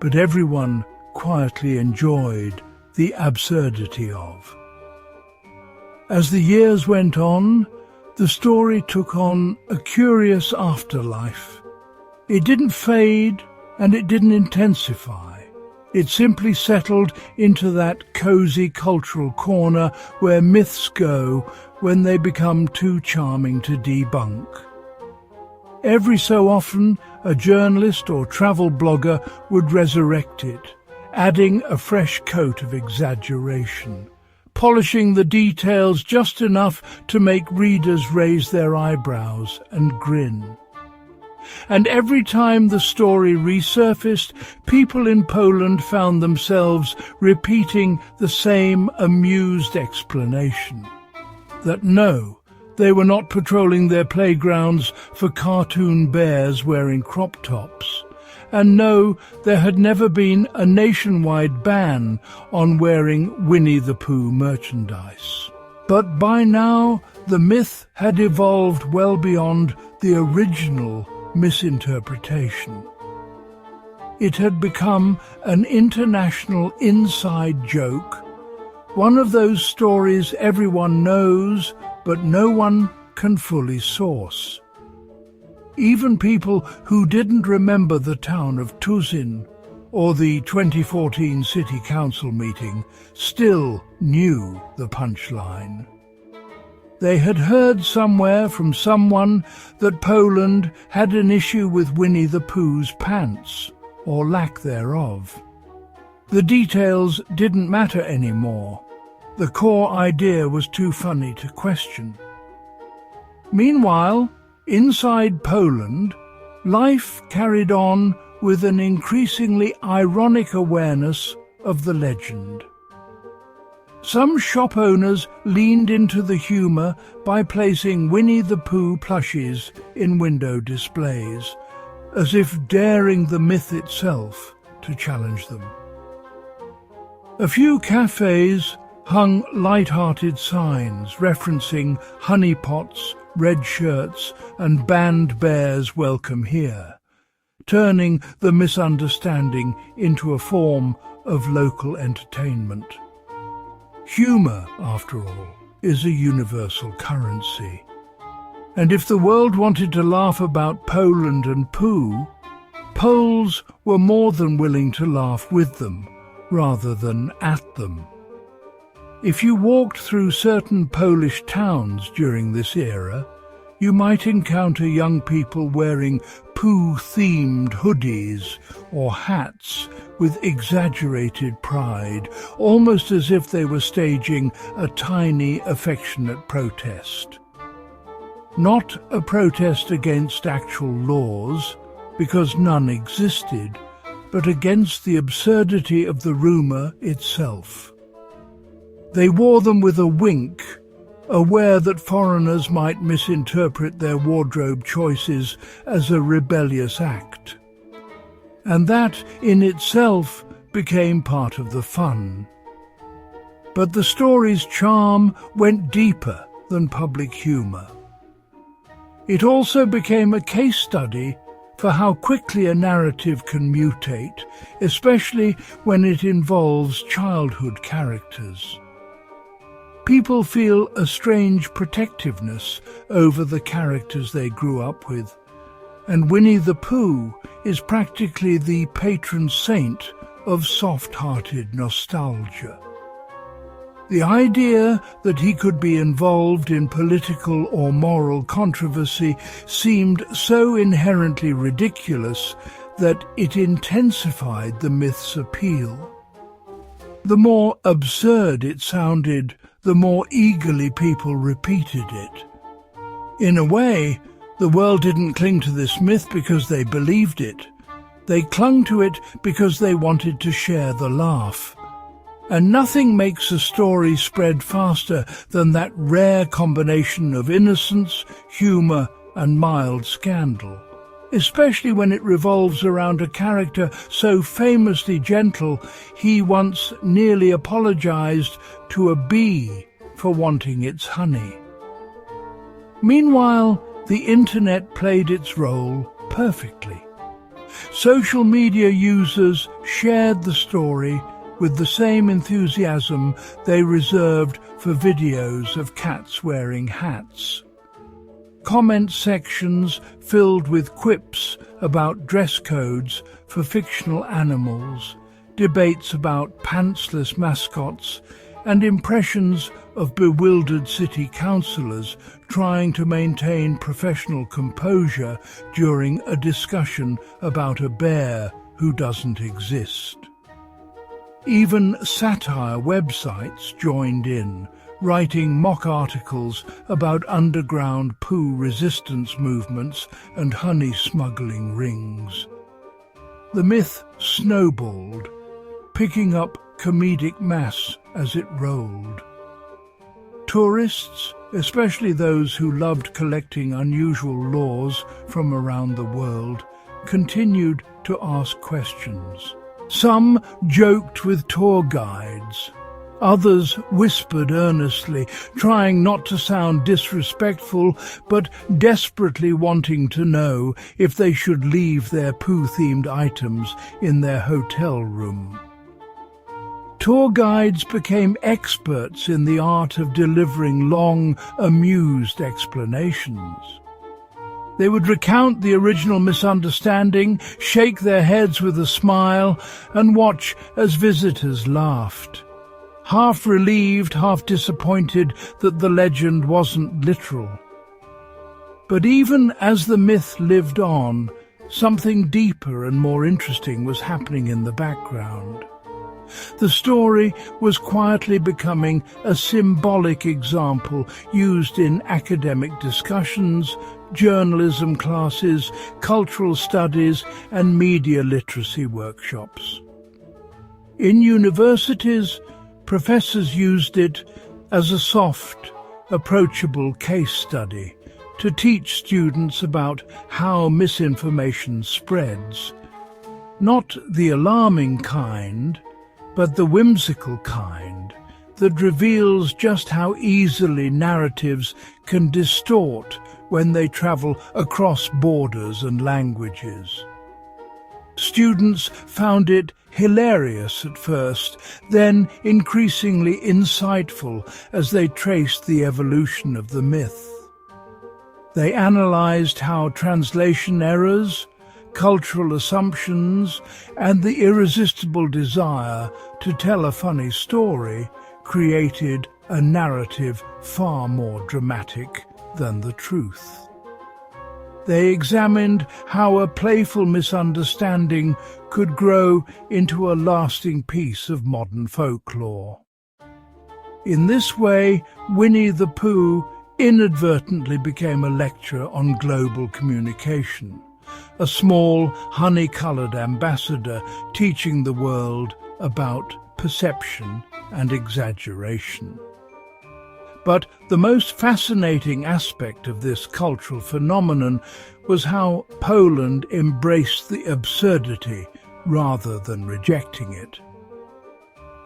but everyone quietly enjoyed the absurdity of. As the years went on, the story took on a curious afterlife. It didn't fade and it didn't intensify. It simply settled into that cosy cultural corner where myths go when they become too charming to debunk. Every so often, a journalist or travel blogger would resurrect it, adding a fresh coat of exaggeration, polishing the details just enough to make readers raise their eyebrows and grin. And every time the story resurfaced, people in Poland found themselves repeating the same amused explanation, that no, they were not patrolling their playgrounds for cartoon bears wearing crop tops, and no, there had never been a nationwide ban on wearing Winnie the Pooh merchandise. But by now, the myth had evolved well beyond the original misinterpretation. It had become an international inside joke, one of those stories everyone knows, but no one can fully source. Even people who didn't remember the town of Tuzin or the 2014 City Council meeting still knew the punchline. They had heard somewhere from someone that Poland had an issue with Winnie the Pooh's pants, or lack thereof. The details didn't matter anymore. The core idea was too funny to question. Meanwhile, inside Poland, life carried on with an increasingly ironic awareness of the legend. Some shop owners leaned into the humour by placing Winnie the Pooh plushies in window displays, as if daring the myth itself to challenge them. A few cafes hung light-hearted signs referencing honeypots, red shirts and banned bears welcome here, turning the misunderstanding into a form of local entertainment. Humour, after all, is a universal currency. And if the world wanted to laugh about Poland and Pooh, Poles were more than willing to laugh with them, rather than at them. If you walked through certain Polish towns during this era, you might encounter young people wearing Pooh-themed hoodies or hats with exaggerated pride, almost as if they were staging a tiny, affectionate protest. Not a protest against actual laws, because none existed, but against the absurdity of the rumour itself. They wore them with a wink, aware that foreigners might misinterpret their wardrobe choices as a rebellious act. And that, in itself, became part of the fun. But the story's charm went deeper than public humour. It also became a case study for how quickly a narrative can mutate, especially when it involves childhood characters. People feel a strange protectiveness over the characters they grew up with, and Winnie the Pooh is practically the patron saint of soft-hearted nostalgia. The idea that he could be involved in political or moral controversy seemed so inherently ridiculous that it intensified the myth's appeal. The more absurd it sounded, the more eagerly people repeated it. In a way, the world didn't cling to this myth because they believed it. They clung to it because they wanted to share the laugh. And nothing makes a story spread faster than that rare combination of innocence, humour and mild scandal, especially when it revolves around a character so famously gentle he once nearly apologised to a bee for wanting its honey. Meanwhile, the internet played its role perfectly. Social media users shared the story with the same enthusiasm they reserved for videos of cats wearing hats. Comment sections filled with quips about dress codes for fictional animals, debates about pantsless mascots, and impressions of bewildered city councillors trying to maintain professional composure during a discussion about a bear who doesn't exist. Even satire websites joined in, writing mock articles about underground Pooh resistance movements and honey smuggling rings. The myth snowballed, picking up comedic mass as it rolled. Tourists, especially those who loved collecting unusual lores from around the world, continued to ask questions. Some joked with tour guides. Others whispered earnestly, trying not to sound disrespectful, but desperately wanting to know if they should leave their Pooh-themed items in their hotel room. Tour guides became experts in the art of delivering long, amused explanations. They would recount the original misunderstanding, shake their heads with a smile, and watch as visitors laughed. Half relieved, half disappointed that the legend wasn't literal. But even as the myth lived on, something deeper and more interesting was happening in the background. The story was quietly becoming a symbolic example used in academic discussions, journalism classes, cultural studies, and media literacy workshops. In universities, professors used it as a soft, approachable case study to teach students about how misinformation spreads. Not the alarming kind, but the whimsical kind that reveals just how easily narratives can distort when they travel across borders and languages. Students found it hilarious at first, then increasingly insightful as they traced the evolution of the myth. They analyzed how translation errors, cultural assumptions, and the irresistible desire to tell a funny story created a narrative far more dramatic than the truth. They examined how a playful misunderstanding could grow into a lasting piece of modern folklore. In this way, Winnie the Pooh inadvertently became a lecture on global communication, a small, honey-coloured ambassador teaching the world about perception and exaggeration. But the most fascinating aspect of this cultural phenomenon was how Poland embraced the absurdity rather than rejecting it.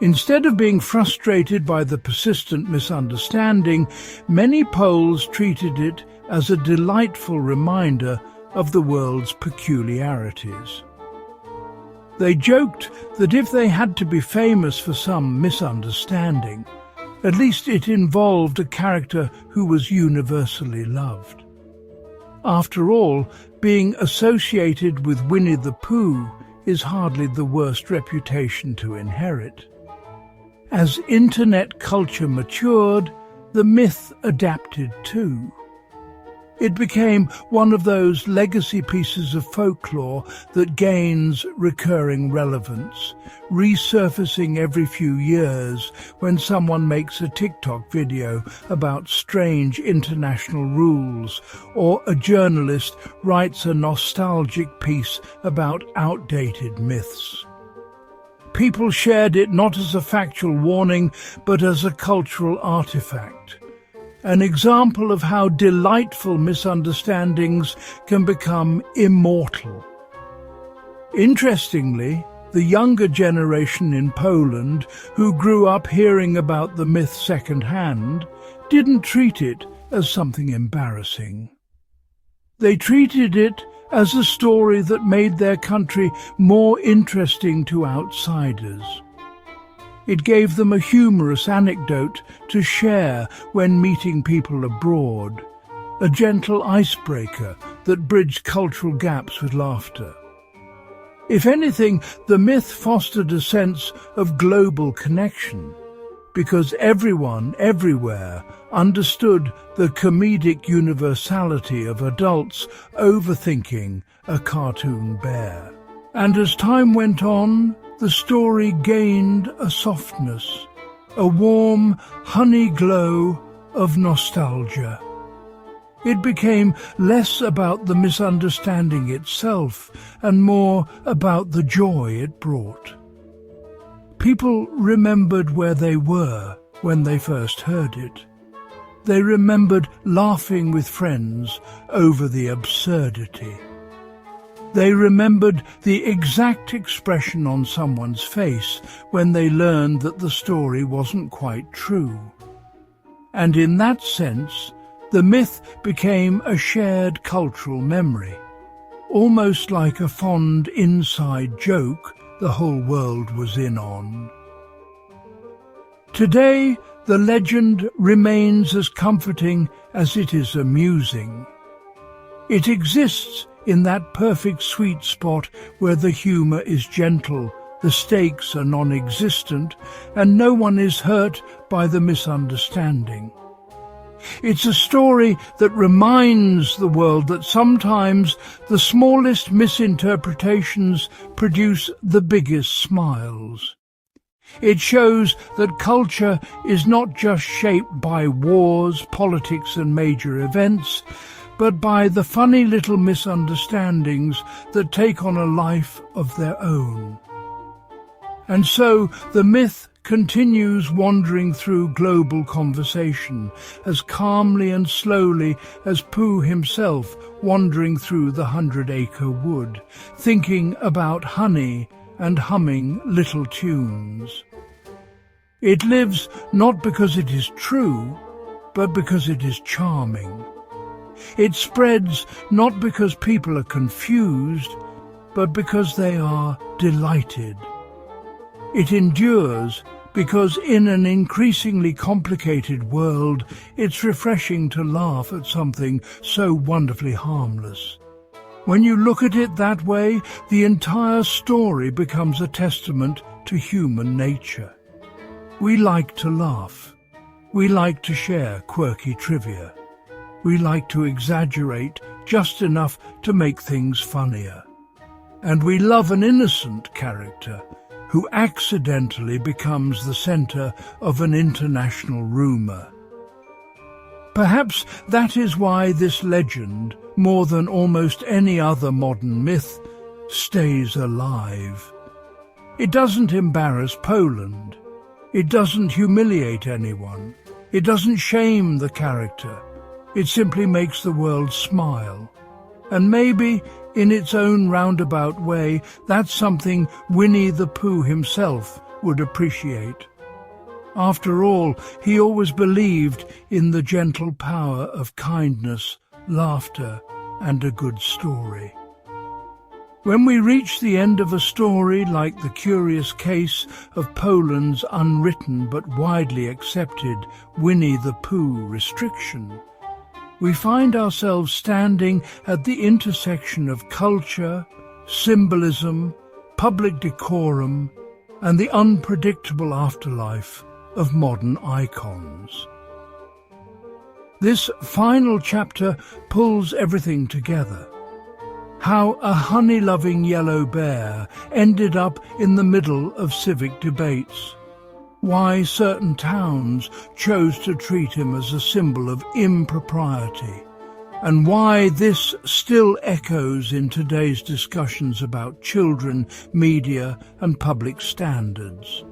Instead of being frustrated by the persistent misunderstanding, many Poles treated it as a delightful reminder of the world's peculiarities. They joked that if they had to be famous for some misunderstanding, at least it involved a character who was universally loved. After all, being associated with Winnie the Pooh is hardly the worst reputation to inherit. As internet culture matured, the myth adapted too. It became one of those legacy pieces of folklore that gains recurring relevance, resurfacing every few years when someone makes a TikTok video about strange international rules, or a journalist writes a nostalgic piece about outdated myths. People shared it not as a factual warning, but as a cultural artifact. An example of how delightful misunderstandings can become immortal. Interestingly, the younger generation in Poland, who grew up hearing about the myth second-hand, didn't treat it as something embarrassing. They treated it as a story that made their country more interesting to outsiders. It gave them a humorous anecdote to share when meeting people abroad, a gentle icebreaker that bridged cultural gaps with laughter. If anything, the myth fostered a sense of global connection, because everyone, everywhere, understood the comedic universality of adults overthinking a cartoon bear. And as time went on, the story gained a softness, a warm honey glow of nostalgia. It became less about the misunderstanding itself and more about the joy it brought. People remembered where they were when they first heard it. They remembered laughing with friends over the absurdity. They remembered the exact expression on someone's face when they learned that the story wasn't quite true. And in that sense, the myth became a shared cultural memory, almost like a fond inside joke the whole world was in on. Today, the legend remains as comforting as it is amusing. It exists in that perfect sweet spot where the humour is gentle, the stakes are non-existent, and no one is hurt by the misunderstanding. It's a story that reminds the world that sometimes the smallest misinterpretations produce the biggest smiles. It shows that culture is not just shaped by wars, politics and major events, but by the funny little misunderstandings that take on a life of their own. And so the myth continues wandering through global conversation as calmly and slowly as Pooh himself wandering through the 100-acre wood, thinking about honey and humming little tunes. It lives not because it is true, but because it is charming. It spreads not because people are confused, but because they are delighted. It endures because in an increasingly complicated world, it's refreshing to laugh at something so wonderfully harmless. When you look at it that way, the entire story becomes a testament to human nature. We like to laugh. We like to share quirky trivia. We like to exaggerate just enough to make things funnier. And we love an innocent character who accidentally becomes the centre of an international rumour. Perhaps that is why this legend, more than almost any other modern myth, stays alive. It doesn't embarrass Poland. It doesn't humiliate anyone. It doesn't shame the character. It simply makes the world smile. And maybe, in its own roundabout way, that's something Winnie the Pooh himself would appreciate. After all, he always believed in the gentle power of kindness, laughter, and a good story. When we reach the end of a story like the curious case of Poland's unwritten but widely accepted Winnie the Pooh restriction, we find ourselves standing at the intersection of culture, symbolism, public decorum, and the unpredictable afterlife of modern icons. This final chapter pulls everything together. How a honey-loving yellow bear ended up in the middle of civic debates. Why certain towns chose to treat him as a symbol of impropriety, and why this still echoes in today's discussions about children, media, and public standards.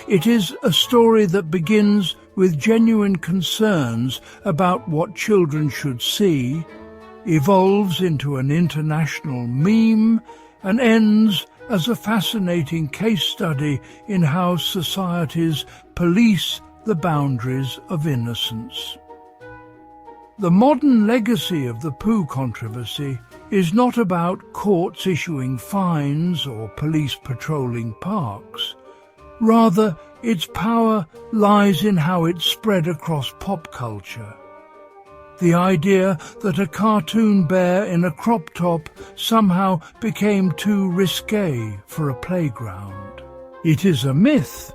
It is a story that begins with genuine concerns about what children should see, evolves into an international meme, and ends as a fascinating case study in how societies police the boundaries of innocence. The modern legacy of the Pooh controversy is not about courts issuing fines or police patrolling parks. Rather, its power lies in how it spread across pop culture. The idea that a cartoon bear in a crop top somehow became too risque for a playground. It is a myth,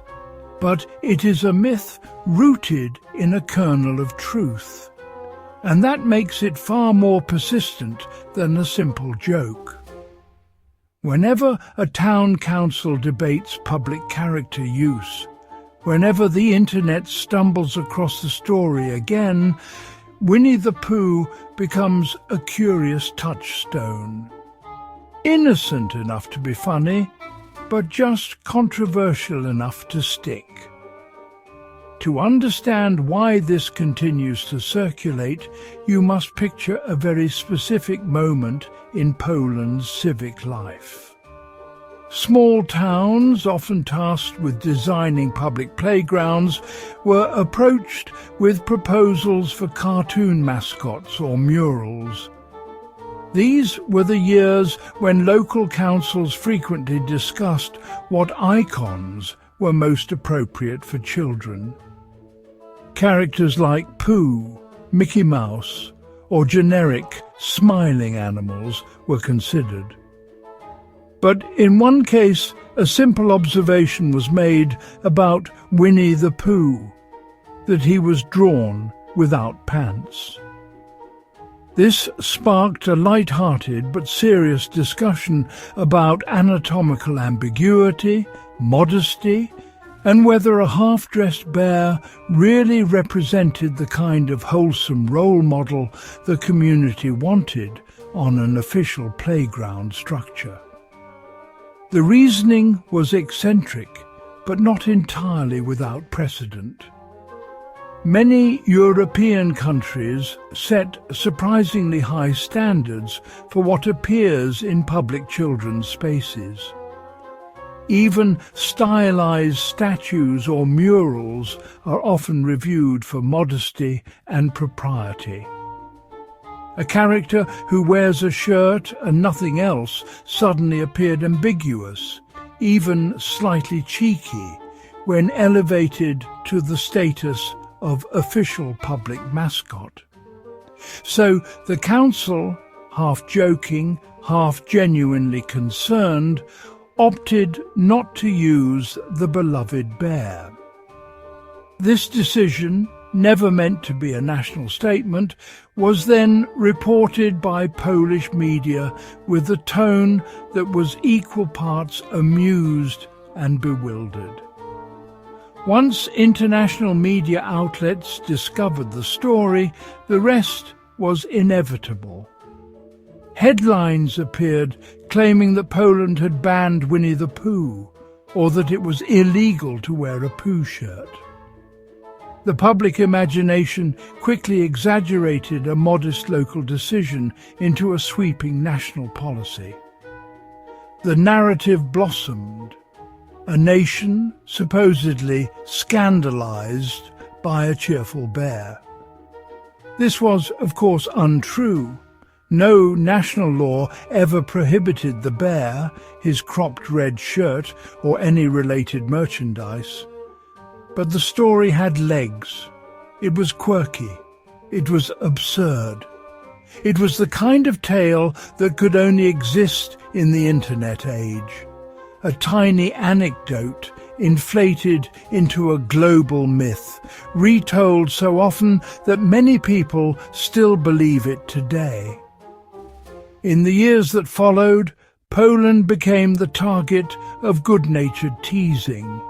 but it is a myth rooted in a kernel of truth. And that makes it far more persistent than a simple joke. Whenever a town council debates public character use, whenever the internet stumbles across the story again, Winnie the Pooh becomes a curious touchstone. Innocent enough to be funny, but just controversial enough to stick. To understand why this continues to circulate, you must picture a very specific moment in Poland's civic life. Small towns, often tasked with designing public playgrounds, were approached with proposals for cartoon mascots or murals. These were the years when local councils frequently discussed what icons were most appropriate for children. Characters like Pooh, Mickey Mouse, or generic smiling animals were considered. But in one case, a simple observation was made about Winnie the Pooh, that he was drawn without pants. This sparked a light-hearted but serious discussion about anatomical ambiguity, modesty, and whether a half-dressed bear really represented the kind of wholesome role model the community wanted on an official playground structure. The reasoning was eccentric, but not entirely without precedent. Many European countries set surprisingly high standards for what appears in public children's spaces. Even stylized statues or murals are often reviewed for modesty and propriety. A character who wears a shirt and nothing else suddenly appeared ambiguous, even slightly cheeky, when elevated to the status of official public mascot. So the council, half joking, half genuinely concerned, opted not to use the beloved bear. This decision, never meant to be a national statement, was then reported by Polish media with a tone that was equal parts amused and bewildered. Once international media outlets discovered the story, the rest was inevitable. Headlines appeared claiming that Poland had banned Winnie the Pooh, or that it was illegal to wear a Pooh shirt. The public imagination quickly exaggerated a modest local decision into a sweeping national policy. The narrative blossomed. A nation supposedly scandalized by a cheerful bear. This was, of course, untrue. No national law ever prohibited the bear, his cropped red shirt, or any related merchandise. But the story had legs. It was quirky. It was absurd. It was the kind of tale that could only exist in the internet age. A tiny anecdote inflated into a global myth, retold so often that many people still believe it today. In the years that followed, Poland became the target of good-natured teasing.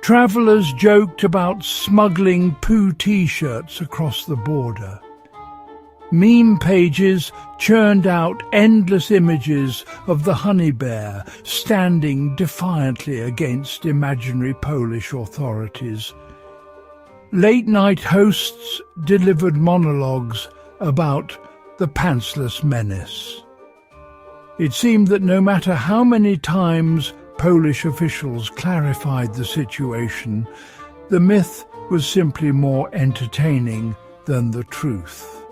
Travellers joked about smuggling Pooh T-shirts across the border. Meme pages churned out endless images of the honey bear standing defiantly against imaginary Polish authorities. Late-night hosts delivered monologues about the pantsless menace. It seemed that no matter how many times Polish officials clarified the situation, the myth was simply more entertaining than the truth.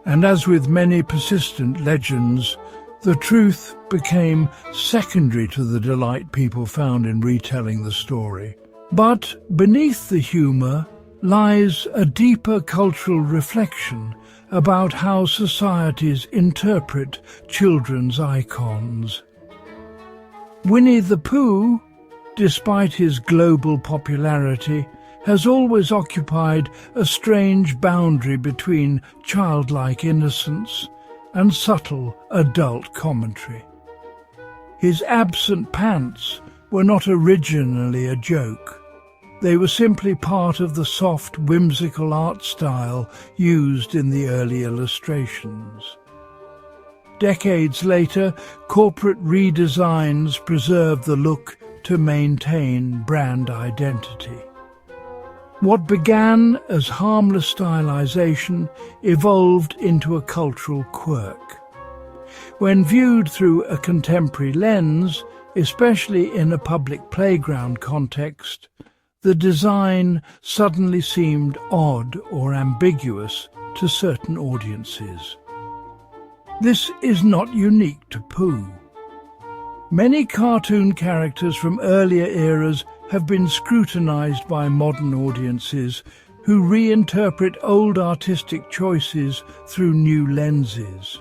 And as with many persistent legends, the truth became secondary to the delight people found in retelling the story. But beneath the humour lies a deeper cultural reflection about how societies interpret children's icons. Winnie the Pooh, despite his global popularity, has always occupied a strange boundary between childlike innocence and subtle adult commentary. His absent pants were not originally a joke. They were simply part of the soft, whimsical art style used in the early illustrations. Decades later, corporate redesigns preserved the look to maintain brand identity. What began as harmless stylization evolved into a cultural quirk. When viewed through a contemporary lens, especially in a public playground context, the design suddenly seemed odd or ambiguous to certain audiences. This is not unique to Pooh. Many cartoon characters from earlier eras have been scrutinized by modern audiences who reinterpret old artistic choices through new lenses.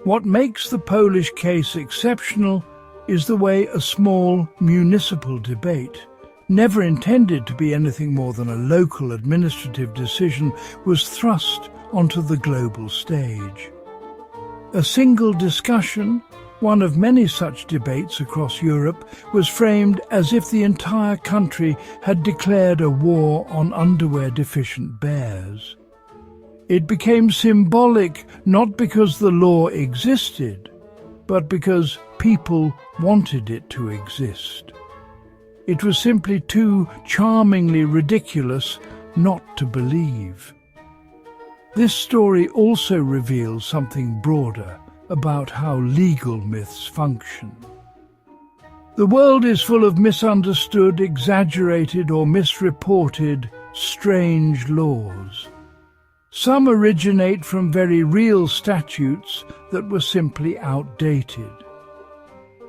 What makes the Polish case exceptional is the way a small municipal debate, never intended to be anything more than a local administrative decision, was thrust onto the global stage. A single discussion, one of many such debates across Europe, was framed as if the entire country had declared a war on underwear-deficient bears. It became symbolic not because the law existed, but because people wanted it to exist. It was simply too charmingly ridiculous not to believe. This story also reveals something broader about how legal myths function. The world is full of misunderstood, exaggerated or misreported strange laws. Some originate from very real statutes that were simply outdated.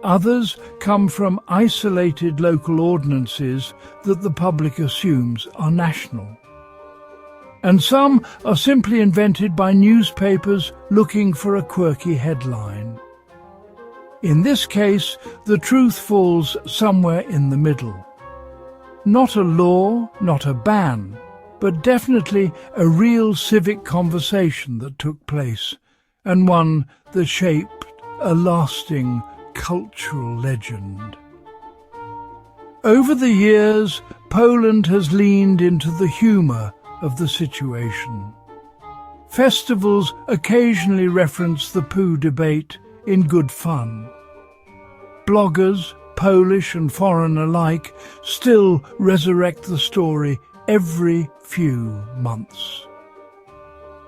Others come from isolated local ordinances that the public assumes are national. And some are simply invented by newspapers looking for a quirky headline. In this case, the truth falls somewhere in the middle. Not a law, not a ban, but definitely a real civic conversation that took place, and one that shaped a lasting cultural legend. Over the years, Poland has leaned into the humour of the situation. Festivals occasionally reference the Pooh debate in good fun. Bloggers, Polish and foreign alike, still resurrect the story every few months.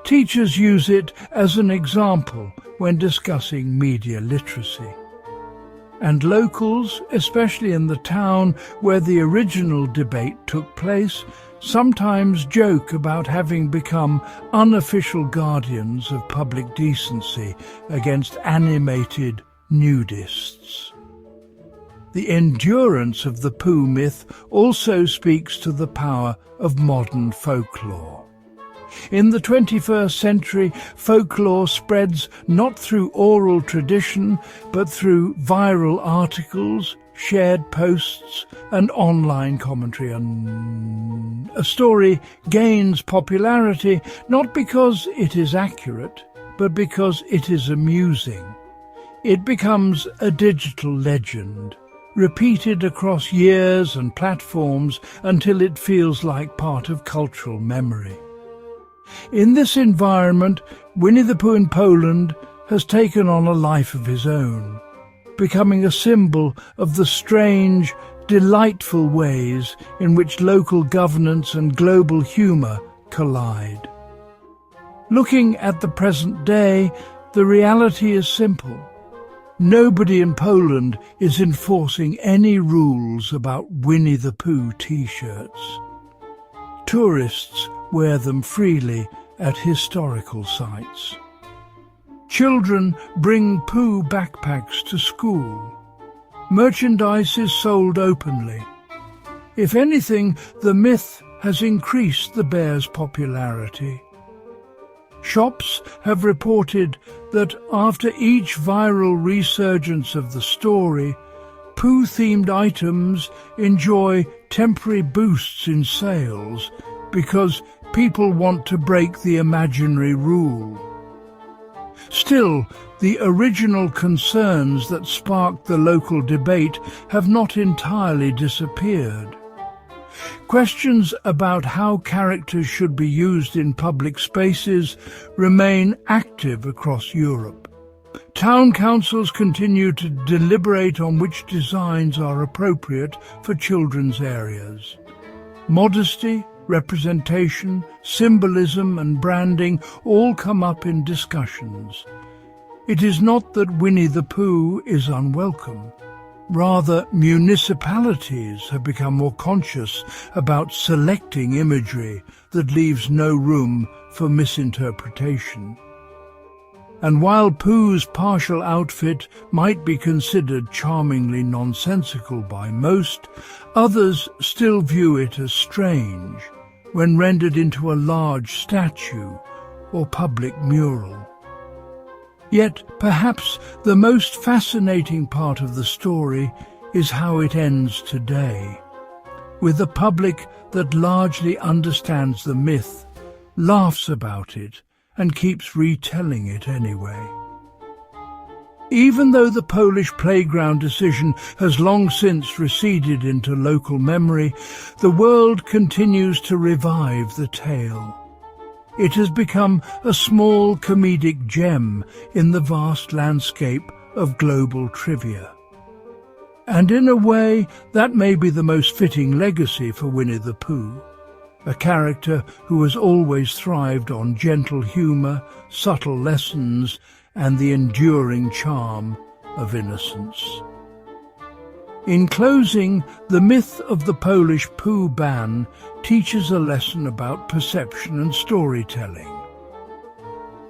Teachers use it as an example when discussing media literacy. And locals, especially in the town where the original debate took place, sometimes joke about having become unofficial guardians of public decency against animated nudists. The endurance of the Pooh myth also speaks to the power of modern folklore. In the 21st century, folklore spreads not through oral tradition, but through viral articles, shared posts, and online commentary. And a story gains popularity not because it is accurate, but because it is amusing. It becomes a digital legend, repeated across years and platforms until it feels like part of cultural memory. In this environment, Winnie the Pooh in Poland has taken on a life of his own, becoming a symbol of the strange, delightful ways in which local governance and global humour collide. Looking at the present day, the reality is simple. Nobody in Poland is enforcing any rules about Winnie the Pooh T-shirts. Tourists wear them freely at historical sites. Children bring Pooh backpacks to school. Merchandise is sold openly. If anything, the myth has increased the bear's popularity. Shops have reported that after each viral resurgence of the story, Pooh-themed items enjoy temporary boosts in sales because people want to break the imaginary rule. Still, the original concerns that sparked the local debate have not entirely disappeared. Questions about how characters should be used in public spaces remain active across Europe. Town councils continue to deliberate on which designs are appropriate for children's areas. Modesty, representation, symbolism and branding all come up in discussions. It is not that Winnie the Pooh is unwelcome. Rather, municipalities have become more conscious about selecting imagery that leaves no room for misinterpretation. And while Pooh's partial outfit might be considered charmingly nonsensical by most, others still view it as strange when rendered into a large statue or public mural. Yet perhaps the most fascinating part of the story is how it ends today, with a public that largely understands the myth, laughs about it, and keeps retelling it anyway. Even though the Polish playground decision has long since receded into local memory, the world continues to revive the tale. It has become a small comedic gem in the vast landscape of global trivia. And in a way, that may be the most fitting legacy for Winnie the Pooh, a character who has always thrived on gentle humour, subtle lessons, and the enduring charm of innocence. In closing, the myth of the Polish Pooh ban teaches a lesson about perception and storytelling.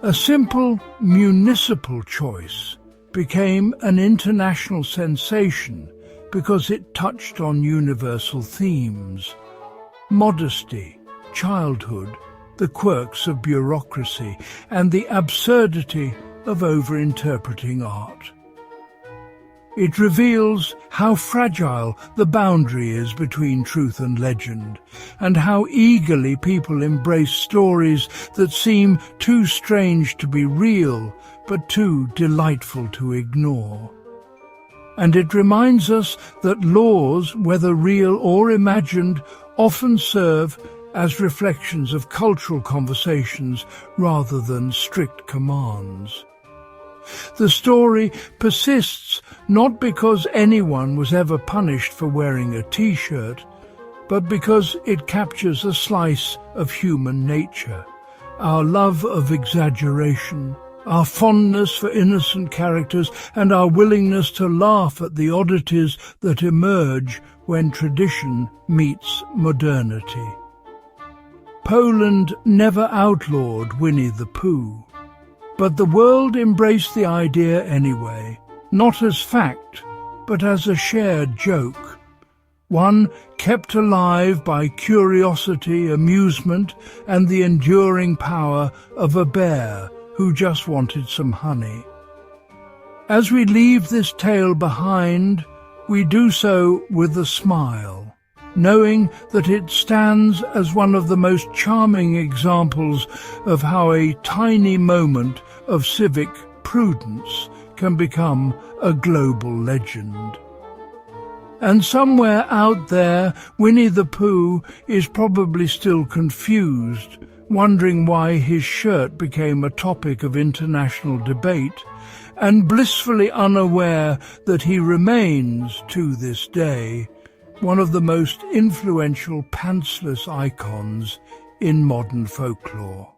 A simple municipal choice became an international sensation because it touched on universal themes: modesty, childhood, the quirks of bureaucracy, and the absurdity of over-interpreting art. It reveals how fragile the boundary is between truth and legend, and how eagerly people embrace stories that seem too strange to be real, but too delightful to ignore. And it reminds us that laws, whether real or imagined, often serve as reflections of cultural conversations rather than strict commands. The story persists not because anyone was ever punished for wearing a T-shirt, but because it captures a slice of human nature, our love of exaggeration, our fondness for innocent characters, and our willingness to laugh at the oddities that emerge when tradition meets modernity. Poland never outlawed Winnie the Pooh, but the world embraced the idea anyway, not as fact, but as a shared joke, one kept alive by curiosity, amusement, and the enduring power of a bear who just wanted some honey. As we leave this tale behind, we do so with a smile, knowing that it stands as one of the most charming examples of how a tiny moment of civic prudence can become a global legend. And somewhere out there, Winnie the Pooh is probably still confused, wondering why his shirt became a topic of international debate, and blissfully unaware that he remains, to this day, one of the most influential pantsless icons in modern folklore.